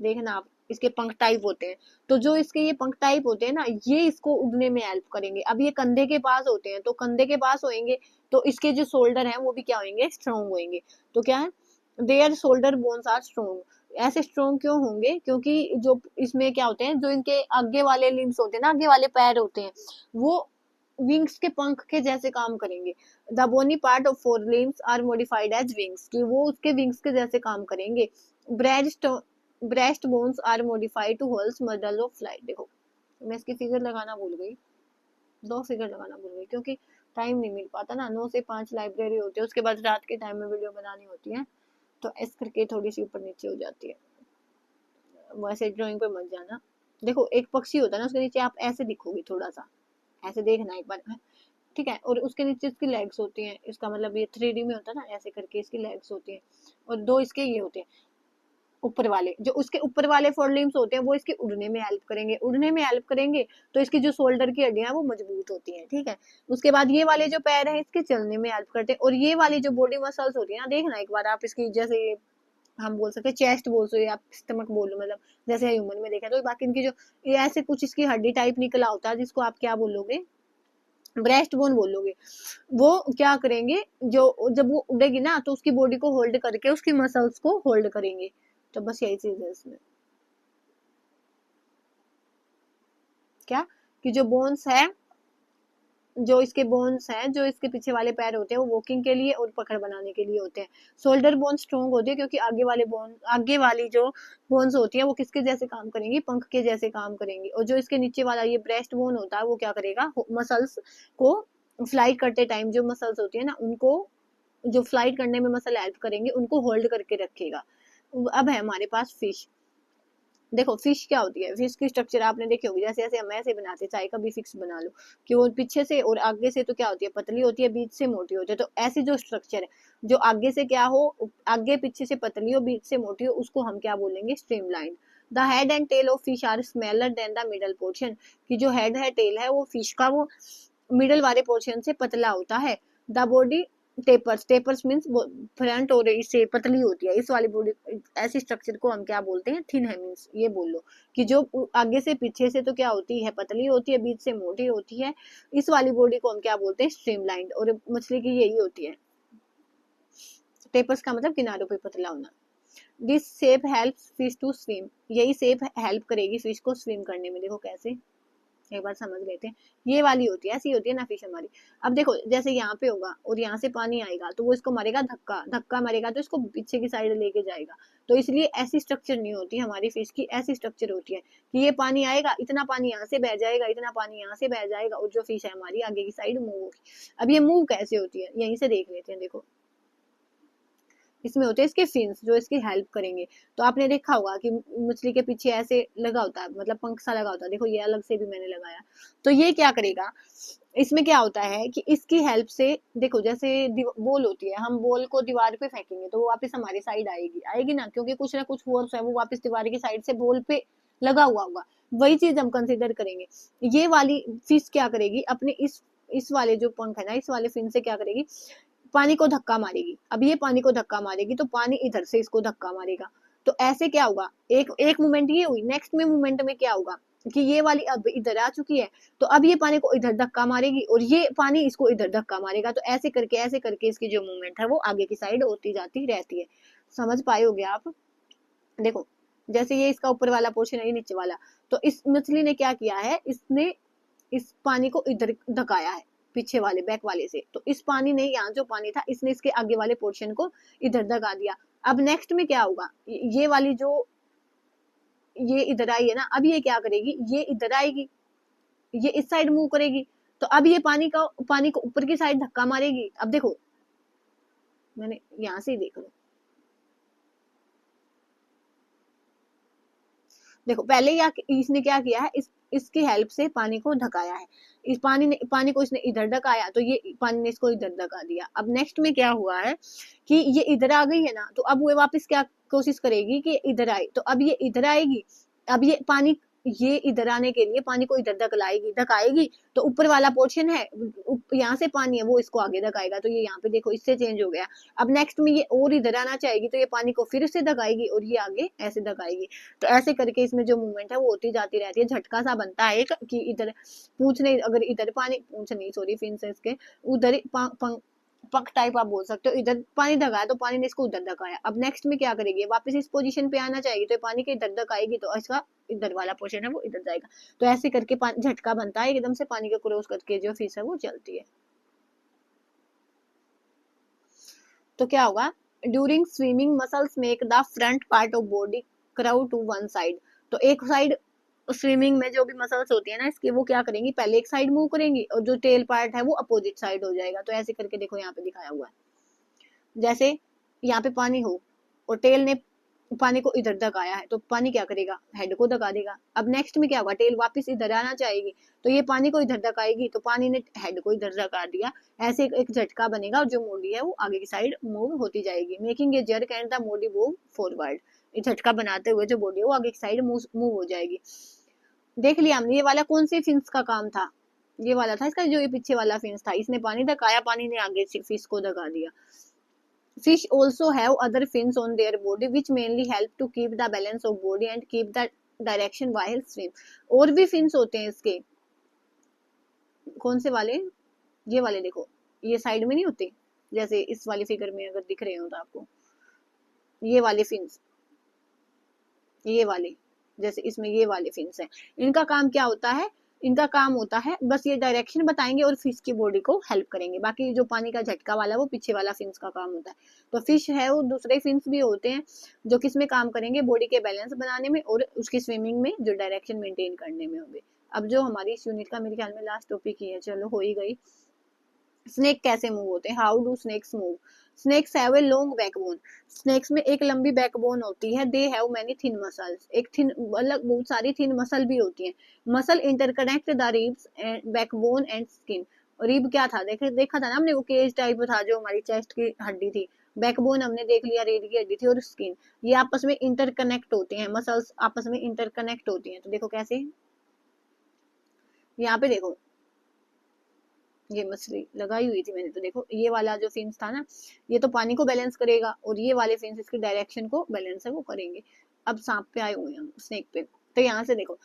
देखना आप, इसके पंख टाइप होते हैं। तो जो इसके ये पंख टाइप होते हैं ना, ये इसको उड़ने में हेल्प करेंगे। अब ये कंधे के पास होते हैं, तो कंधे के पास होंगे तो इसके जो शोल्डर हैं वो भी क्या होंगे, स्ट्रॉन्ग होंगे। तो क्या है, their shoulder bones are strong. ऐसे स्ट्रॉन्ग क्यों होंगे, क्योंकि जो इसमें क्या होते हैं, जो इनके आगे वाले लिम्स होते हैं ना, आगे वाले पैर होते हैं, वो विंग्स के पंख के जैसे काम करेंगे। The bony part of fore limbs are modified as wings, कि वो उसके विंग्स के जैसे काम करेंगे। Breast bones are modified to hold model of flight. देखो मैं इसकी फिगर लगाना भूल गई, दो फिगर लगाना भूल गई, क्योंकि टाइम नहीं मिल पाता ना, 9 से 5 लाइब्रेरी होती है, उसके बाद रात के टाइम में वीडियो बनानी होती है, तो इस करके थोड़ी सी ऊपर नीचे हो जाती है। वैसे ड्राइंग पे मत जाना। देखो एक पक्षी होता है ना, उसके नीचे आप ऐसे दिखोगे, थोड़ा सा ऐसे देखना एक बार, ठीक है, और उसके नीचे इसकी लेग्स होती हैं, इसका मतलब ये 3D में होता है ना, ऐसे करके इसकी लेग्स होती हैं, और दो इसके ये होते हैं ऊपर वाले, जो उसके ऊपर वाले फोर लिम्स होते हैं वो इसके उड़ने में हेल्प करेंगे, उड़ने में हेल्प करेंगे, तो इसकी जो शोल्डर की हड्डियां हैं वो मजबूत होती हैं, ठीक है। उसके बाद ये वाले जो पैर हैं इसके चलने में हेल्प करते हैं, और ये वाली जो बॉडी मसल्स होती है ना, देखना एक बार आप इसकी, जैसे हम बोल सकते हैं चेस्ट बोल सकते, आप स्टमक बोलो, मतलब जैसे ह्यूमन में देखा, तो बाकी इनकी जो ये ऐसे कुछ इसकी हड्डी टाइप निकला होता है, जिसको आप क्या बोलोगे, ब्रेस्ट बोन बोलोगे। वो क्या करेंगे, जो जब वो उड़ेगी ना, तो उसकी बॉडी को होल्ड करके उसकी मसल्स को होल्ड करेंगे। तो बस यही चीज है इसमें, क्या, कि जो बोन्स है, जो इसके बोन्स हैं, जो इसके पीछे वाले पैर होते हैं, वो वॉकिंग के लिए और पकड़ बनाने के लिए होते हैं। शोल्डर बोन स्ट्रॉन्ग होती है, क्योंकि आगे वाली जो बोन्स होती है वो किसके जैसे काम करेंगी, पंख के जैसे काम करेंगी। और जो इसके नीचे वाला ये ब्रेस्ट बोन होता है, वो क्या करेगा, मसल्स को फ्लाइट करते टाइम, जो मसल्स होती है ना उनको, जो फ्लाइट करने में मसल हेल्प करेंगे, उनको होल्ड करके रखेगा। अब है हमारे पास फिश। देखो फिश क्या होती है, फिश की स्ट्रक्चर आपने देखी होगी, जैसे जैसे हम ऐसे बनाते हैं, चाहे का भी फिक्स बना लो, कि वो पीछे से और आगे से तो क्या होती है, पतली होती है, बीच से मोटी होती है। तो ऐसी जो स्ट्रक्चर है, जो आगे से क्या हो, आगे पीछे से पतली हो, बीच से मोटी हो, उसको हम क्या बोलेंगे, streamline. The head and tail of fish are smaller than the middle portion, की जो हेड है, टेल है, वो फिश का वो मिडल वाले पोर्शन से पतला होता है। The body tapers means front और इससे पतली होती है, इस वाली बॉडी, ऐसी स्ट्रक्चर को हम क्या बोलते हैं, थिन है, मीन्स ये बोल लो कि जो आगे से पीछे से तो क्या होती है, पतली होती है, बीच से मोटी होती है, इस वाली बॉडी को हम क्या बोलते हैं, स्ट्रीमलाइंड। और मछली की यही होती है, टेपर्स का मतलब किनारों पे पतला होना। This shape helps fish to swim, यही शेप हेल्प करेगी फिश को स्विम करने में। देखो कैसे, एक बार समझ लेते हैं। ये वाली होती है, ऐसी होती है ना फिश हमारी। अब देखो जैसे यहाँ पे होगा और यहाँ से पानी आएगा, तो वो इसको मारेगा धक्का, धक्का मारेगा तो इसको पीछे की साइड लेके जाएगा। तो इसलिए ऐसी स्ट्रक्चर नहीं होती हमारी फिश की, ऐसी स्ट्रक्चर होती है कि ये पानी आएगा, इतना पानी यहाँ से बह जाएगा, इतना पानी यहाँ से बह जाएगा, और जो फिश है हमारी आगे की साइड मूव होगी। अब ये मूव कैसे होती है, यहीं से देख लेते हैं। देखो इसमें होते हैं इसके फिन्स, जो इसकी हेल्प करेंगे। तो आपने देखा होगा कि मछली के पीछे ऐसे लगा होता है, मतलब पंख सा लगा होता है, देखो ये अलग से भी मैंने लगाया। तो ये क्या करेगा, इसमें क्या होता है कि इसकी हेल्प से, देखो जैसे बॉल होती है, हम बॉल को दीवार पे फेंकेंगे तो वो वापस हमारी साइड आएगी, आएगी ना, क्योंकि कुछ ना कुछ फोर्स है, वो वापस दीवार की साइड से बॉल पे लगा हुआ होगा। वही चीज हम कंसिडर करेंगे। ये वाली फिश क्या करेगी, अपने इस वाले जो पंख है ना, इस वाले फिन से क्या करेगी, पानी को धक्का मारेगी। अब ये पानी को धक्का मारेगी तो पानी इधर से इसको धक्का मारेगा। तो ऐसे क्या होगा, एक एक मूवमेंट ये हुई, नेक्स्ट में मूवमेंट में क्या होगा कि ये वाली अब इधर आ चुकी है, तो अब ये पानी को इधर धक्का मारेगी और ये पानी इसको इधर धक्का मारेगा। तो ऐसे करके इसकी जो मूवमेंट है वो आगे की साइड होती जाती रहती है। समझ पाए होगे आप। देखो जैसे ये इसका ऊपर वाला पोर्शन है, ये नीचे वाला, तो इस मछली ने क्या किया है, इसने इस पानी को इधर धकाया है, पीछे वाले बैक वाले से। तो इस पानी ने, यहाँ जो पानी था, इसने इसके आगे वाले पोर्शन को इधर धका दिया। अब नेक्स्ट में क्या होगा, ये वाली जो ये इधर आई है ना, अब ये क्या करेगी, ये इधर आएगी, ये इस साइड मूव करेगी, तो अब ये पानी को ऊपर की साइड धक्का मारेगी। अब देखो, मैंने यहां से ही देख लो, देखो पहले इसने क्या किया है, इसकी हेल्प से पानी को ढकाया है, इस पानी को इसने इधर ढकाया, तो ये पानी ने इसको इधर ढका दिया। अब नेक्स्ट में क्या हुआ है कि ये इधर आ गई है ना, तो अब वो वापस क्या कोशिश करेगी कि इधर आए, तो अब ये इधर आएगी, अब ये पानी, ये इधर आने के लिए पानी को इधर धकाएगी, तो ऊपर वाला पोर्शन है, यहाँ से पानी है वो इसको आगे धकाएगा, तो ये यहाँ पे देखो इससे चेंज हो गया। अब नेक्स्ट में ये और इधर आना चाहेगी, तो ये पानी को फिर से धकाएगी और ये आगे ऐसे धकाएगी। तो ऐसे करके इसमें जो मूवमेंट है वो होती जाती रहती है, झटका सा बनता है एक कि इधर पूछने, अगर इधर पानी, पूछ नहीं सॉरी फिन से इसके उधर पक टाइप आप बोल सकते हो, इधर पानी धकाया तो पानी ने इसको उधर धकाया। अब नेक्स्ट में क्या करेगी, वापस इस पोजीशन पे आना चाहेगी, तो पानी के इधर धकाएगी, तो इसका इधर वाला पोर्शन है वो इधर जाएगा। तो ऐसे करके झटका बनता है, एकदम से पानी को क्रॉस करके जो फिश है वो चलती है। तो क्या होगा, during swimming muscles make the front part of body curve to one side. तो एक साइड स्विमिंग में जो भी मसल्स होती है ना इसकी, वो क्या करेंगी, पहले एक साइड मूव करेंगी और जो टेल पार्ट है वो अपोजिट साइड हो जाएगा। तो ऐसे करके देखो यहाँ पे दिखाया हुआ है, जैसे यहाँ पे पानी हो और टेल ने पानी को इधर धकाया है, तो पानी क्या करेगा, हेड को धका देगा। अब नेक्स्ट में क्या होगा, टेल वापस इधर आना चाहेगी, तो ये पानी को इधर धकाएगी, तो पानी ने हेड को इधर धका दिया। ऐसे एक झटका बनेगा और जो बॉडी है वो आगे की साइड मूव होती जाएगी, making a jerk and the body move forward. ये झटका बनाते हुए जो बॉडी है वो आगे की साइड मूव हो जाएगी। देख लिया हमने, ये वाला कौन से फिंस का काम था, ये वाला था इसका, जो ये पीछे वाला फिंस था, इसने पानी धकाया, पानी ने आगे से फिश को धका दिया। Fish also have other fins on their body which mainly help to keep the balance of body and keep the direction while swim. और भी fins होते हैं इसके, कौन से वाले, ये वाले देखो, ये साइड में नहीं होते, जैसे इस वाली फिगर में अगर दिख रहे हो तो आपको ये वाले फिन्स, ये वाले, जैसे इसमें ये वाले फिन्स हैं, इनका काम क्या होता है, इनका काम होता है बस ये डायरेक्शन बताएंगे और फिश की बॉडी को हेल्प करेंगे। बाकी जो पानी का झटका वाला है वो पीछे वाला फिन्स का काम होता है। तो फिश है वो दूसरे फिन्स भी होते हैं जो किस में काम करेंगे, बॉडी के बैलेंस बनाने में और उसकी स्विमिंग में जो डायरेक्शन मेंटेन करने में होंगे। अब जो हमारी इस यूनिट का मेरे ख्याल में लास्ट टॉपिक ही है, चलो हो ही गई। स्नेक कैसे मूव होते हैं, how do snakes move. Snakes have a long backbone. Snakes में एक लंबी बैकबोन होती है। They have many thin muscles, एक थिन मतलब बहुत सारी थिन मसल भी होती हैं। Muscle interconnect the ribs and backbone and skin. Rib क्या था, देखा था ना हमने, वो केज टाइप था जो हमारी चेस्ट की हड्डी थी। बैकबोन हमने देख लिया, रीढ़ की हड्डी थी, और स्किन, ये आपस में इंटरकनेक्ट होते हैं, मसल्स आपस में इंटरकनेक्ट होती हैं। तो देखो कैसे, यहाँ पे देखो ये मछली लगाई हुई थी मैंने, तो देखो ये वाला जो फिन्स था ना, ये तो पानी को बैलेंस करेगा और ये वाले फिन्स इसकी डायरेक्शन को बैलेंस है वो करेंगे। अब सांप पे आए हुए हैं हम, स्नेक पे। तो यहाँ से देखो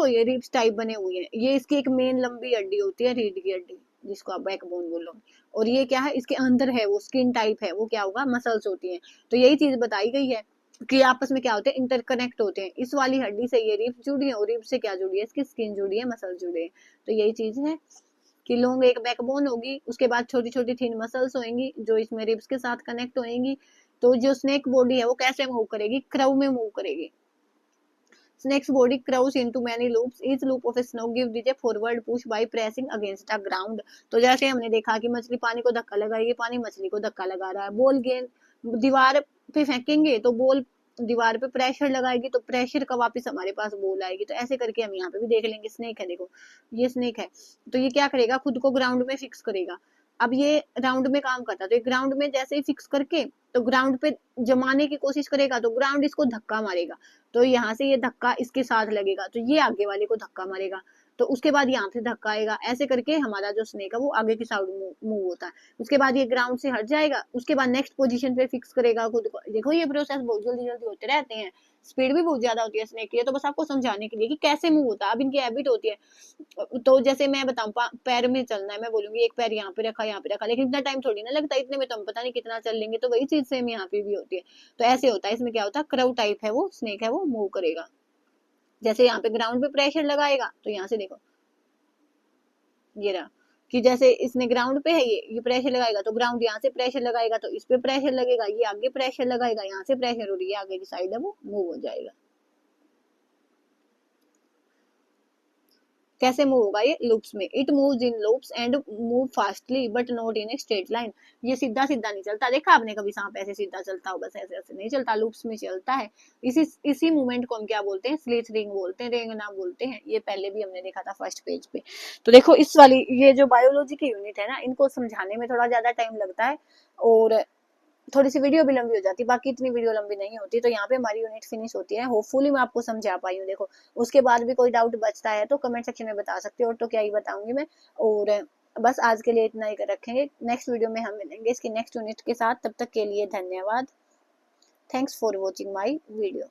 ये रिब्स टाइप बने हुए हैं, ये इसकी एक मेन लंबी हड्डी होती है, रीढ़ की हड्डी, जिसको आप बैकबोन बोलो। और ये क्या है, इसके अंदर है वो स्किन टाइप है, वो क्या होगा, मसल्स होती है। तो यही चीज बताई गई है कि आपस में क्या होते हैं, इंटरकनेक्ट होते हैं। इस वाली हड्डी से ये रिब्स जुड़ी है और रिब्स से क्या जुड़ी है, इसकी स्किन जुड़ी है, मसल जुड़े हैं। तो यही चीज है कि लॉन्ग एक बैकबोन होगी, उसके बाद छोटी छोटी थिन मसल्स होंगी जो इसमें रिब्स के साथ कनेक्ट होंगी। तो जो स्नेक बॉडी है वो कैसे मूव करेगी, क्रव में मूव करेगी। Snakes body curves into many loops, each loop of a snake gives it a forward push by pressing against the ground. तो जैसे हमने देखा कि मछली पानी को धक्का लगाएगी, पानी मछली को धक्का लगा रहा है। बॉल गेंद दीवार पे फेंकेंगे तो बॉल दीवार पे प्रेशर लगाएगी, तो प्रेशर का वापस हमारे पास बॉल आएगी। तो ऐसे करके हम यहाँ पे भी देख लेंगे, स्नेक है देखो, ये स्नेक है, तो ये क्या करेगा, खुद को ग्राउंड में फिक्स करेगा। अब ये राउंड में काम करता है, तो ये ग्राउंड में जैसे ही फिक्स करके तो ग्राउंड पे जमाने की कोशिश करेगा, तो ग्राउंड इसको धक्का मारेगा, तो यहाँ से ये धक्का इसके साथ लगेगा, तो ये आगे वाले को धक्का मारेगा, तो उसके बाद यहाँ से धक्का आएगा। ऐसे करके हमारा जो स्नेक है वो आगे की साइड मूव होता है। उसके बाद ये ग्राउंड से हट जाएगा, उसके बाद नेक्स्ट पोजीशन पे फिक्स करेगा खुद को। देखो ये प्रोसेस बहुत जल्दी जल्दी होते रहते हैं, स्पीड भी बहुत ज्यादा होती है स्नेक की। ये तो बस आपको समझाने के लिए कि कैसे मूव होता है। अब इनकी हैबिट होती है, तो जैसे मैं बताऊं पैर में चलना है, मैं बोलूंगी एक पैर यहाँ पे रखा, यहाँ पे रखा, लेकिन इतना टाइम थोड़ी ना लगता, इतने में तो हम पता नहीं कितना चल लेंगे। तो वही चीज सेम यहाँ पे भी होती है। तो ऐसे होता है, इसमें क्या होता है, क्रव टाइप है वो स्नेक है, वो मूव करेगा। जैसे यहाँ पे ग्राउंड पे प्रेशर लगाएगा, तो यहाँ से देखो ये रहा कि जैसे इसने ग्राउंड पे है, ये प्रेशर लगाएगा, तो ग्राउंड यहाँ से प्रेशर लगाएगा, तो इस पे प्रेशर लगेगा, ये आगे प्रेशर लगाएगा, यहाँ से प्रेशर, और ये आगे की साइड है वो मूव हो जाएगा। कैसे मूव होगा ये, लूप्स में। It moves in loops and move fastly but not in a straight line. ये सीधा सीधा नहीं चलता, देखा आपने कभी सांप ऐसे सीधा चलता होगा, ऐसे ऐसे नहीं चलता, लूप्स में चलता है। इसी मूवमेंट को हम क्या बोलते हैं, स्लिथ रिंग बोलते हैं, रेंगना बोलते हैं। ये पहले भी हमने देखा था फर्स्ट पेज पे। तो देखो इस वाली ये जो बायोलॉजी की यूनिट है ना, इनको समझाने में थोड़ा ज्यादा टाइम लगता है और थोड़ी सी वीडियो भी लंबी हो जाती है, बाकी इतनी वीडियो लंबी नहीं होती। तो यहाँ पे हमारी यूनिट फिनिश होती है। होपफुली मैं आपको समझा पाई हूँ। देखो उसके बाद भी कोई डाउट बचता है तो कमेंट सेक्शन में बता सकते हो, और तो क्या ही बताऊंगी मैं। और बस आज के लिए इतना ही कर रखेंगे, नेक्स्ट वीडियो में हम मिलेंगे इसकी नेक्स्ट यूनिट के साथ। तब तक के लिए धन्यवाद। Thanks for watching my video.